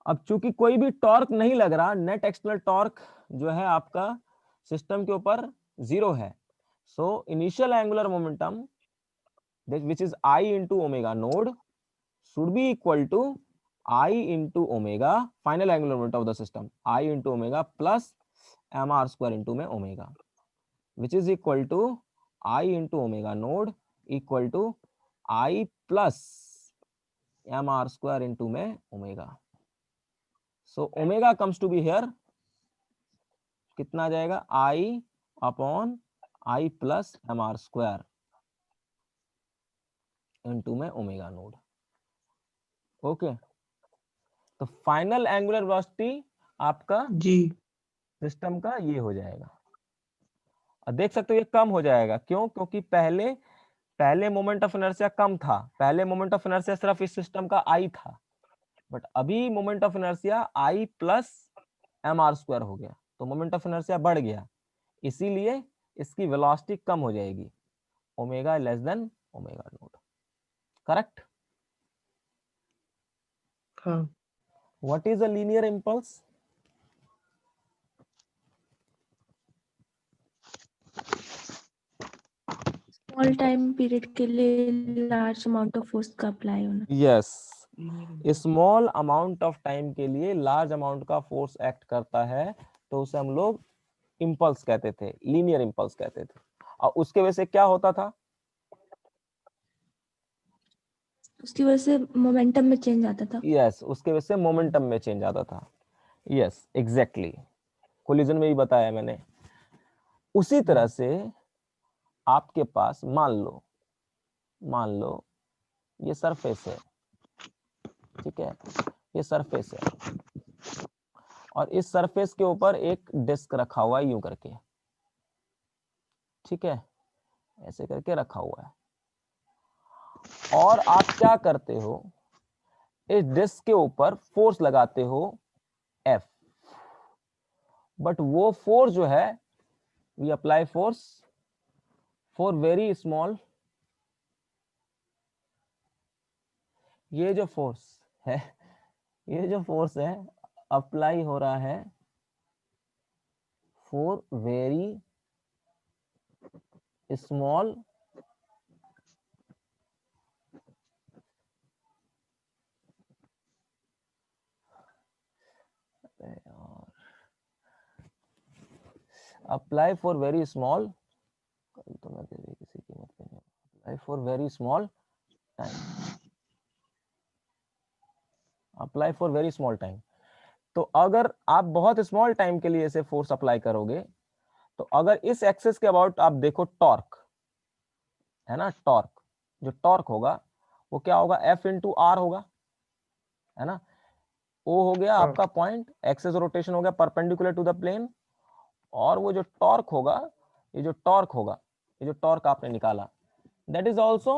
अब चूंकि कोई भी टॉर्क नहीं लग रहा, नेट एक्सटर्नल टॉर्क जो है आपका सिस्टम के ऊपर 0 है, so initial angular momentum which is I into omega node should be equal to I into omega final angular momentum of the system, I into omega plus mr² into में omega, which is equal to I into omega node equal to I plus mr² into में omega. So omega comes to be here, कितना आ जाएगा, I upon I plus mr² into में omega node. Okay, तो final angular velocity आपका जी। System का ये हो जाएगा, और देख सकते हो ये कम हो जाएगा, क्यों, क्योंकि पहले मोमेंट ऑफ इनर्शिया कम था, पहले मोमेंट ऑफ इनर्शिया सिर्फ इस सिस्टम का आई था, बट अभी moment of inertia I plus mr² हो गया, तो मोमेंट ऑफ इनर्शिया बढ़ गया, इसीलिए इसकी वेलोसिटी कम हो जाएगी, omega less than omega node, correct. हाँ। What is a linear impulse? इसका स्मॉल टाइम पीरियड के लिए लार्ज अमाउंट ऑफ फोर्स का अप्लाई होना। Yes, small amount of time के लिए लार्ज अमाउंट का फोर्स एक्ट करता है, तो उसे हम लोग इम्पल्स कहते थे, लीनियर इम्पल्स कहते थे। और उसके वजह से क्या होता था? उसकी वजह से मोमेंटम में चेंज आता था। यस, उसके वजह से मोमेंटम में चेंज आता था। यस, एग्जैक्टली, कोलिजन में ही बताया मैंने। उसी तरह से आपके पास मान लो ये सरफेस है, ठीक है, ये सरफेस है, और इस सरफेस के ऊपर एक डिस्क रखा हुआ है यूं करके, ठीक है, ऐसे करके रखा हुआ है। और आप क्या करते हो, इस डिस्क के ऊपर फोर्स लगाते हो F, बट वो फोर्स जो है, we apply force for very small, ये जो फोर्स है, ये जो फोर्स है अप्लाई हो रहा है for very small apply for very small, तो मैं किसी कीमत पे नहीं, apply for very small time, apply for very small time. तो अगर आप बहुत स्मॉल टाइम के लिए इसे फोर्स अप्लाई करोगे, तो अगर इस एक्सेस के अबाउट आप देखो टॉर्क है ना, टॉर्क, जो टॉर्क होगा वो क्या होगा, F इंटू आर होगा, है ना। ओ हो गया आपका पॉइंट, एक्सेस रोटेशन हो गया परपेंडिकुलर टू द प्लेन, और वो जो टॉर्क होगा, ये जो टॉर्क होगा, ये जो टॉर्क आपने निकाला, that is also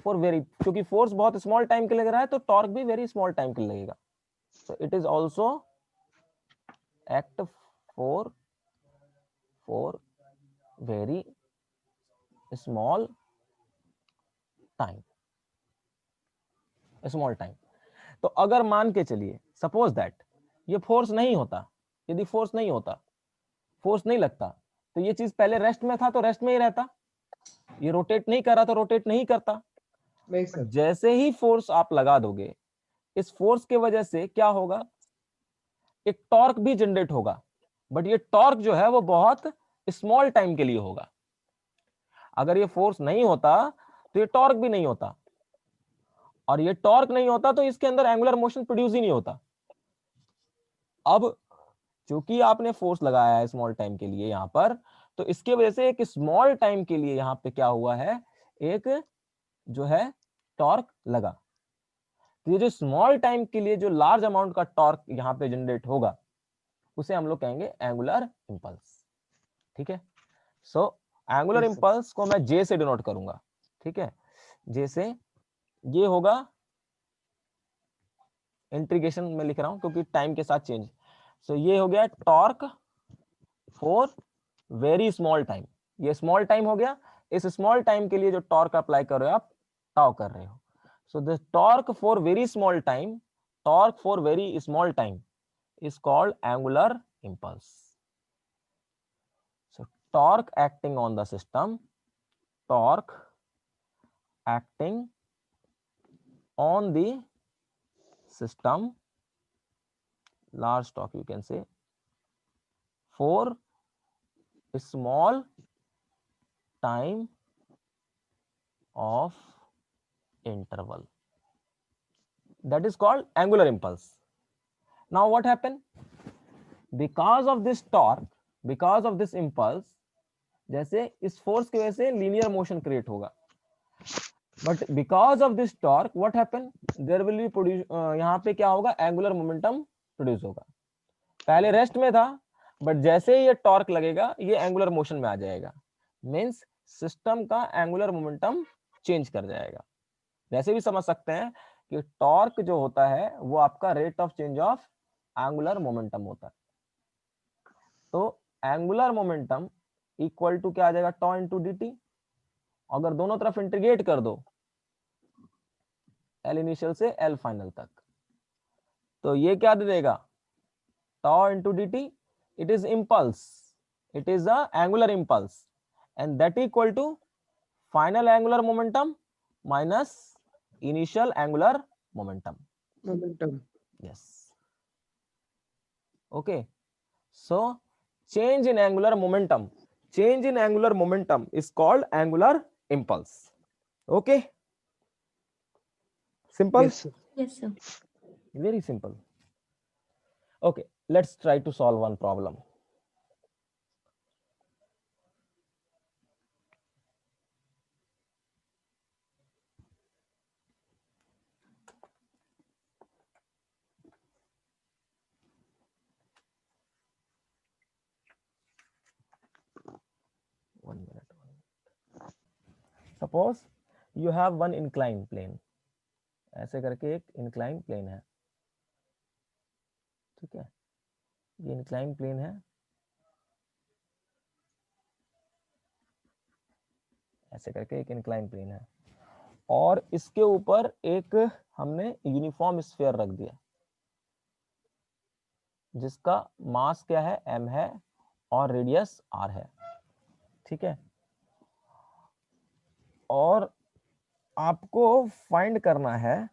for very, क्योंकि फोर्स बहुत स्मॉल टाइम के लिए लग रहा है, तो टॉर्क भी वेरी स्मॉल टाइम के लिए लगेगा। So it is also act for very small time, small time. तो अगर मान के चलिए, सपोज दैट ये फोर्स नहीं होता, यदि फोर्स नहीं होता, फोर्स नहीं लगता, तो ये चीज पहले रेस्ट में था तो रेस्ट में ही रहता, ये रोटेट नहीं कर रहा तो रोटेट नहीं करता। जैसे ही फोर्स आप लगा दोगे, इस फोर्स के वजह से क्या होगा, एक टॉर्क भी जनरेट होगा, बट ये टॉर्क जो है वो बहुत स्मॉल टाइम के लिए होगा। अगर ये फोर्स नहीं होता तो ये टॉर्क भी नहीं होता, और ये टॉर्क नहीं होता तो इसके अंदर एंगुलर मोशन प्रोड्यूस ही नहीं होता। अब क्योंकि आपने फोर्स लगाया है स्मॉल टाइम के लिए यहां पर, तो इसके वजह से एक स्मॉल टाइम के लिए यहां पे क्या हुआ है, एक जो है टॉर्क लगा। तो ये जो स्मॉल टाइम के लिए जो लार्ज अमाउंट का टॉर्क यहां पे जनरेट होगा, उसे हम लोग कहेंगे एंगुलर इंपल्स, ठीक है। सो एंगुलर इंपल्स को मैं जे से डिनोट करूंगा, ठीक है, जे से, ये होगा, इंटीग्रेशन में लिख रहा हूं क्योंकि टाइम के साथ चेंज। सो ये हो गया torque for very small time, ये स्मॉल टाइम हो गया, इस स्मॉल टाइम के लिए जो टॉर्क अप्लाई कर रहे हो आप, टाउ कर रहे हो। So the torque for very small time, torque for very small time is called angular impulse. So torque acting on the system, torque acting on the system, large torque you can say, for a small time of interval, that is called angular impulse. Now what happened, because of this torque, because of this impulse, जैसे इस force की वजह से linear motion create होगा, but because of this torque what happen, there will be produce, यहाँ पे क्या होगा, एंगुलर मोमेंटम प्रोड्यूस होगा। पहले रेस्ट में था, बट जैसे ही ये टॉर्क लगेगा ये एंगुलर मोशन में आ जाएगा, मींस सिस्टम का एंगुलर मोमेंटम चेंज कर जाएगा। वैसे भी समझ सकते हैं कि टॉर्क जो होता है वो आपका rate of change of angular momentum होता है। तो एंगुलर मोमेंटम इक्वल टू क्या आ जाएगा, टॉ इंटू डी टी। अगर दोनों तरफ इंटीग्रेट कर दो, एल इनिशियल से एल फाइनल तक, तो ये क्या दे देगा, tau into d t, it is impulse, it is a angular impulse, and that equal to final angular momentum minus initial angular momentum. Momentum. Yes. Okay. So change in angular momentum. Change in angular momentum is called angular impulse. Okay. Simple. Yes, sir. Yes, sir. Very simple. Okay. Let's try to solve one problem. One minute. Suppose you have one inclined plane. ऐसे करके एक inclined plane है. ठीक है, ये inclined plane है. ऐसे करके एक inclined plane है और इसके ऊपर एक हमने यूनिफॉर्म स्फीयर रख दिया जिसका मास क्या है, m है और रेडियस r है. ठीक है, और आपको फाइंड करना है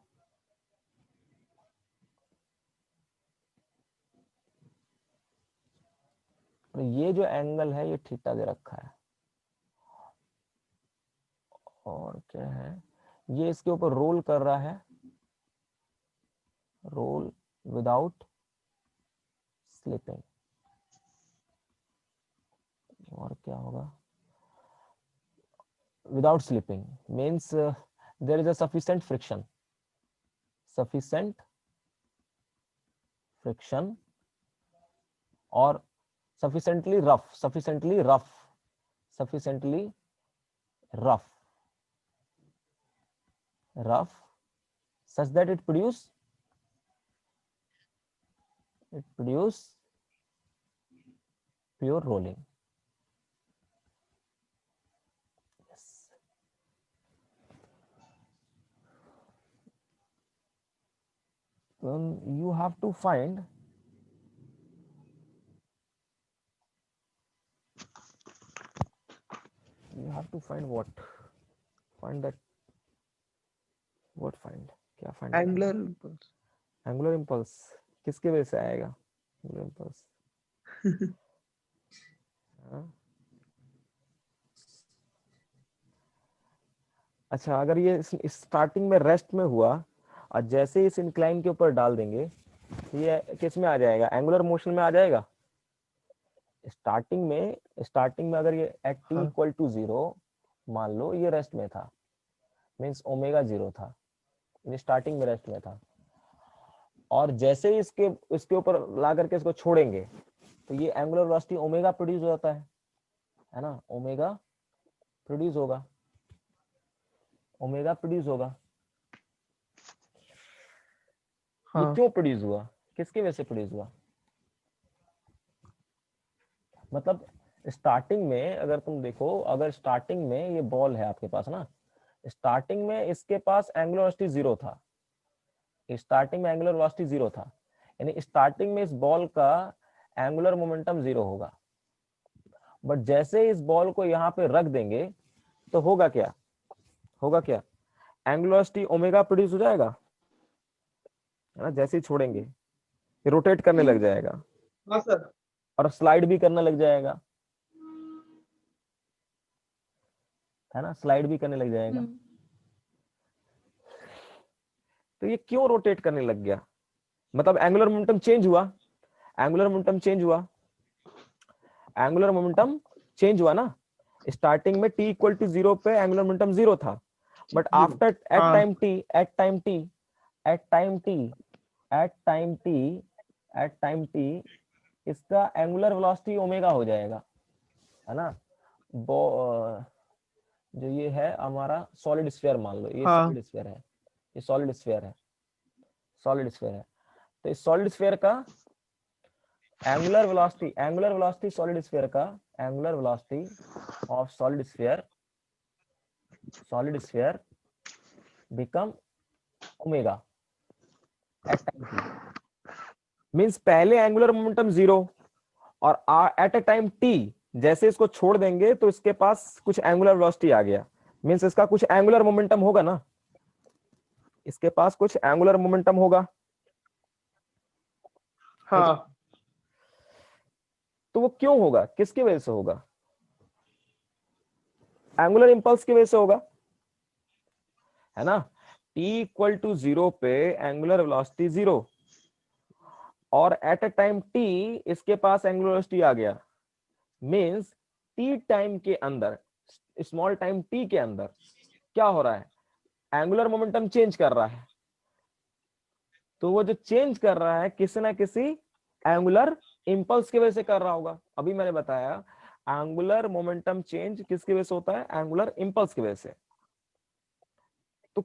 ये जो एंगल है ये थीटा दे रखा है और क्या है, ये इसके ऊपर रोल कर रहा है, रोल विदाउट स्लिपिंग. और क्या होगा, without slipping means there is a sufficient friction or sufficiently rough such that it produce pure rolling. Yes. Then you have to find what? Find that. What find? क्या find? Angular impulse. Angular impulse किसके वजह से आएगा? Angular impulse. अच्छा, अगर ये starting में rest में हुआ और जैसे इस इंक्लाइन के ऊपर डाल देंगे ये किस में आ जाएगा, एंगुलर मोशन में आ जाएगा. स्टार्टिंग में अगर ये एट t इक्वल टू 0 मान लो ये रेस्ट में था, मींस ओमेगा 0 था, ये स्टार्टिंग में रेस्ट में था, और जैसे ही इसके ऊपर ला करके इसको छोड़ेंगे तो ये एंगुलर वेलोसिटी ओमेगा प्रोड्यूस हो जाता है ना, ओमेगा प्रोड्यूस होगा. ये क्यों प्रोड्यूस हुआ, किसकी वजह से प्रोड्यूस हुआ? मतलब स्टार्टिंग में अगर तुम देखो, अगर स्टार्टिंग में ये बॉल है आपके पास ना, स्टार्टिंग में इसके पास एंगुलर वेलोसिटी 0 था, यानी स्टार्टिंग में इस बॉल का एंगुलर मोमेंटम 0 होगा. बट जैसे इस बॉल को यहाँ पे रख देंगे तो होगा क्या, एंगुलर वेलोसिटी ओमेगा प्रोड्यूस हो जाएगा है ना. जैसे ही छोड़ेंगे ये रोटेट करने लग जाएगा. हाँ सर. और स्लाइड भी करने लग जाएगा है ना, स्लाइड भी करने लग जाएगा. तो ये क्यों रोटेट करने लग गया, मतलब एंगुलर मोमेंटम चेंज हुआ, ना. स्टार्टिंग में t इक्वल टू 0 पे एंगुलर मोमेंटम 0 था, but after at time t इसका एंगुलर वेलोसिटी ओमेगा हो जाएगा है ना. जो ये है हमारा सॉलिड स्फीयर मान लो, ये सॉलिड स्फीयर है, तो इस सॉलिड स्फीयर का angular velocity solid sphere become omega eight time t. Means पहले एंगुलर मोमेंटम 0 और एट अ टाइम t जैसे इसको छोड़ देंगे तो इसके पास कुछ एंगुलर वेलोसिटी आ गया, मीन्स इसका कुछ एंगुलर मोमेंटम होगा ना, इसके पास कुछ एंगुलर मोमेंटम होगा। हाँ। तो वो क्यों होगा, किसकी वजह से होगा? एंगुलर इंपल्स की वजह से होगा, है ना। t इक्वल टू 0 पे एंगुलर वेलोसिटी 0, और एट अ टाइम t इसके पास एंगुलर वेलोसिटी आ गया, मींस t टाइम के अंदर, स्मॉल टाइम t के अंदर क्या हो रहा है, एंगुलर मोमेंटम चेंज कर रहा है। तो वो जो चेंज कर रहा है किसी ना किसी एंगुलर इंपल्स की वजह से कर रहा होगा। अभी मैंने बताया एंगुलर मोमेंटम चेंज किसकी वजह से होता है, एंगुलर इंपल्स की वजह से। तो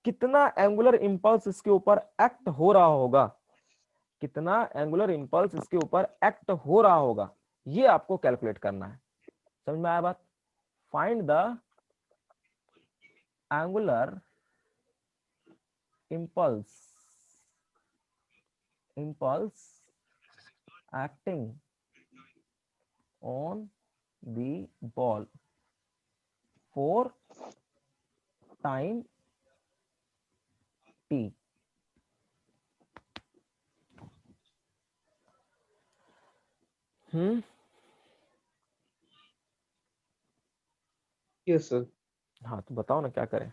कितना एंगुलर इंपल्स इसके ऊपर एक्ट हो रहा होगा, कितना एंगुलर इंपल्स इसके ऊपर एक्ट हो रहा होगा, ये आपको कैलकुलेट करना है। समझ में आया बात? Find the angular impulse acting on the ball for time t। Yes sir. हाँ तो बताओ ना क्या करें।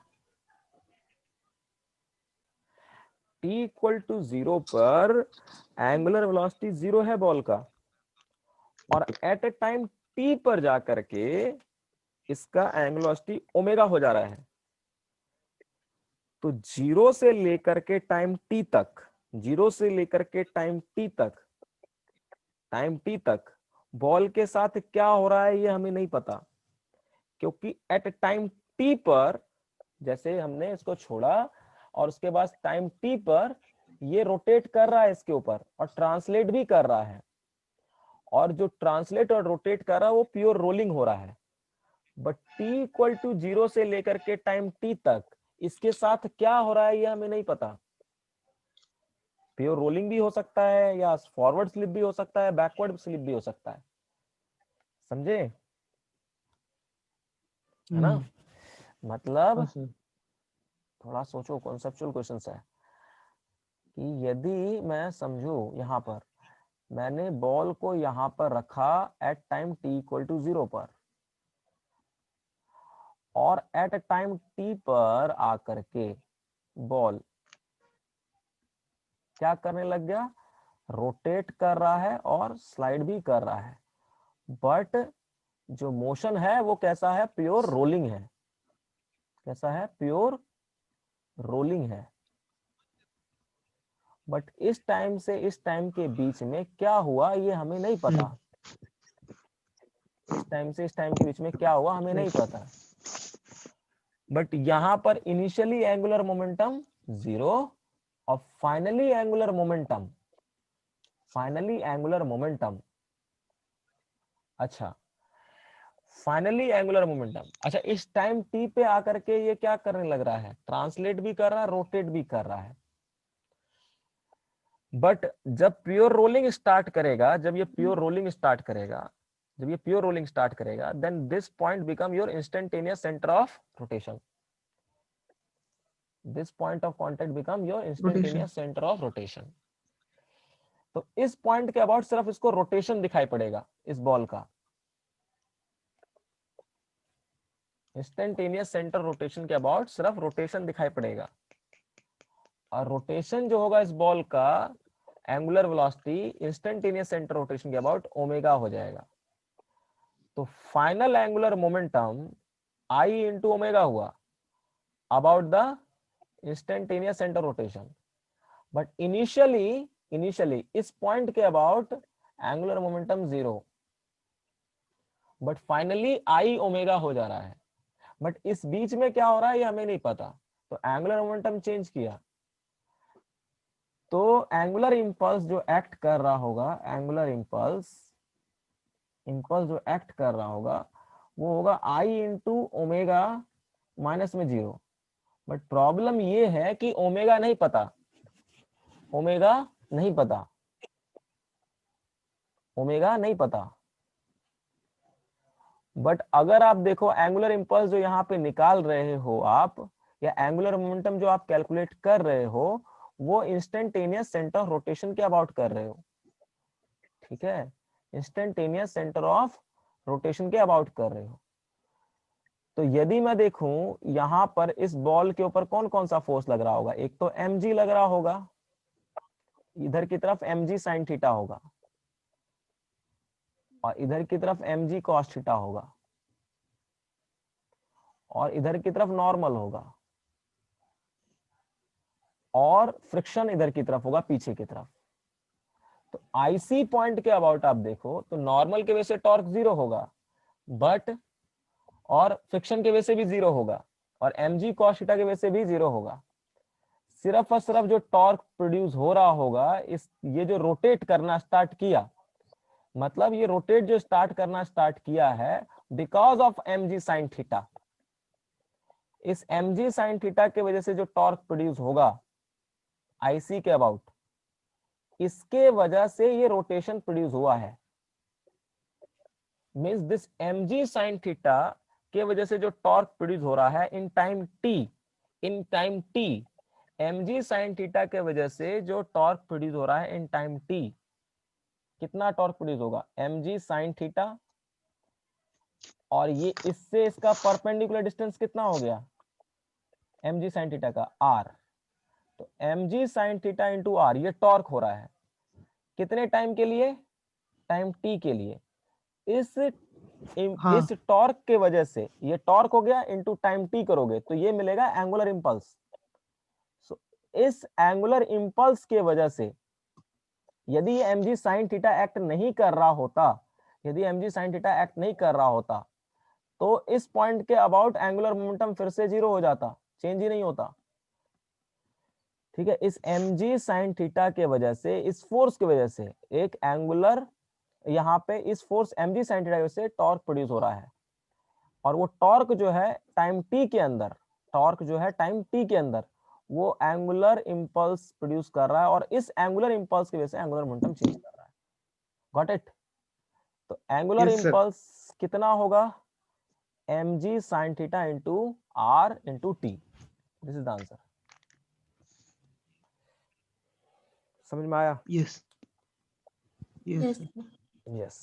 t इक्वल टू 0 पर एंगुलर वेलोसिटी 0 है बॉल का, और एट ए टाइम t पर जाकर के इसका एंगुलर वेलोसिटी ओमेगा हो जा रहा है। तो 0 से लेकर के टाइम t तक, 0 से लेकर के टाइम t तक बॉल के साथ क्या हो रहा है ये हमें नहीं पता, क्योंकि एट टाइम t पर जैसे हमने इसको छोड़ा और उसके बाद टाइम t पर ये रोटेट कर रहा है इसके ऊपर और ट्रांसलेट भी कर रहा है, और जो ट्रांसलेट और रोटेट कर रहा है वो प्योर रोलिंग हो रहा है। बट t इक्वल टू 0 से लेकर के टाइम t तक इसके साथ क्या हो रहा है ये हमें नहीं पता। प्योर रोलिंग भी हो सकता है, या फॉरवर्ड स्लिप भी हो सकता है, बैकवर्ड स्लिप भी हो सकता है। समझे? है ना। मतलब हाँ सर। थोड़ा सोचो, कॉन्सेप्चुअल क्वेश्चन है कि यदि मैं समझू, यहां पर मैंने बॉल को यहां पर रखा at time t equal to 0 पर, और एट टाइम t पर आकर के बॉल क्या करने लग गया, रोटेट कर रहा है और स्लाइड भी कर रहा है, बट जो मोशन है वो कैसा है, प्योर रोलिंग है। कैसा है, प्योर रोलिंग है। बट इस टाइम से इस टाइम के बीच में क्या हुआ ये हमें नहीं पता। इस टाइम से इस टाइम के बीच में क्या हुआ हमें नहीं पता। बट यहां पर इनिशियली एंगुलर मोमेंटम 0 और फाइनली एंगुलर मोमेंटम अच्छा, फाइनली एंगुलर मोमेंटम, अच्छा इस टाइम t पे आकर के ये क्या करने लग रहा है, ट्रांसलेट भी कर रहा है, रोटेट भी कर रहा है। बट जब प्योर रोलिंग स्टार्ट करेगा, जब ये प्योर रोलिंग स्टार्ट करेगा, then this point become your instantaneous centre of rotation. This point of contact become your instantaneous centre of rotation. तो इस पॉइंट के अबाउट सिर्फ इसको रोटेशन दिखाई पड़ेगा, इस बॉल का इंस्टेंटेनियस सेंटर रोटेशन के अबाउट सिर्फ रोटेशन दिखाई पड़ेगा। और रोटेशन जो होगा इस बॉल का, angular velocity instantaneous centre rotation के अबाउट ओमेगा हो जाएगा। तो final angular momentum I into omega हुआ about the instantaneous centre rotation. But initially इस पॉइंट के about angular momentum 0, but finally I omega हो जा रहा है। बट इस बीच में क्या हो रहा है ये हमें नहीं पता। तो एंगुलर मोमेंटम चेंज किया, तो एंगुलर इंपल्स जो एक्ट कर रहा होगा, एंगुलर इंपल्स जो एक्ट कर रहा होगा वो होगा I इंटू ओमेगा माइनस में 0। बट प्रॉब्लम ये है कि ओमेगा नहीं पता, ओमेगा नहीं बट अगर आप देखो एंगुलर इंपल्स जो यहाँ पे निकाल रहे हो आप, या एंगुलर मोमेंटम जो आप कैलकुलेट कर रहे हो, वो इंस्टेंटेनियस सेंटर ऑफ रोटेशन के अबाउट कर रहे हो, ठीक है, इंस्टेंटेनियस सेंटर ऑफ रोटेशन के अबाउट कर रहे हो। तो यदि मैं देखूं यहां पर इस बॉल के ऊपर कौन कौन सा फोर्स लग रहा होगा, एक तो mg लग रहा होगा, इधर की तरफ mg साइन थीटा होगा, और इधर की तरफ mg cos थीटा होगा, और इधर की तरफ नॉर्मल होगा, और फ्रिक्शन इधर की तरफ होगा पीछे की तरफ। तो आईसी पॉइंट के अबाउट आप देखो तो नॉर्मल के वजह से टॉर्क 0 होगा, बट और फ्रिक्शन के वजह से भी 0 होगा, और mg cos थीटा की वजह से भी 0 होगा। सिर्फ और सिर्फ जो टॉर्क प्रोड्यूस हो रहा होगा, इस ये जो रोटेट करना स्टार्ट किया, मतलब ये रोटेट जो स्टार्ट करना स्टार्ट किया है because of mg sine theta. इस mg साइन थीटा के वजह से जो टॉर्क प्रोड्यूस होगा आईसी के अबाउट, इसके वजह से ये रोटेशन प्रोड्यूस हुआ है। Means this mg sine theta के वजह से जो टॉर्क प्रोड्यूस हो रहा है in time t, mg sine theta के वजह से जो टॉर्क प्रोड्यूस हो रहा है इन टाइम t, कितना टॉर्क प्रोड्यूस होगा, mg साइन थीटा, और ये इससे इसका परपेंडिकुलर डिस्टेंस कितना हो गया, mg साइन थीटा का r। तो mg sine theta into r, ये टॉर्क हो रहा है कितने टाइम के लिए, टाइम t के लिए। हाँ इस टॉर्क के वजह से, ये टॉर्क हो गया इंटू टाइम t करोगे तो ये मिलेगा एंगुलर इंपल्स। सो इस एंगुलर इंपल्स के वजह से यदि ये mg साइन थीटा एक्ट नहीं कर रहा होता, यदि mg साइन थीटा एक्ट नहीं कर रहा होता, तो इस पॉइंट के अबाउट एंगुलर मोमेंटम फिर से 0 हो जाता, चेंज ही नहीं होता, ठीक है। इस mg साइन थीटा के वजह से, इस फोर्स की वजह से एक एंगुलर, यहाँ पे इस फोर्स mg साइन थीटा की वजह से टॉर्क प्रोड्यूस हो रहा है, और वो टॉर्क जो है टाइम t के अंदर, टॉर्क जो है टाइम t के अंदर वो एंगुलर इंपल्स प्रोड्यूस कर रहा है, और इस एंगुलर इंपल्स की वजह से एंगुलर मोमेंटम चेंज कर रहा है। Got it. तो एंगुलर यस सर, इंपल्स कितना होगा, mg sine theta into r into t। This is the answer. समझ में आया? Yes yes yes sir. Yes.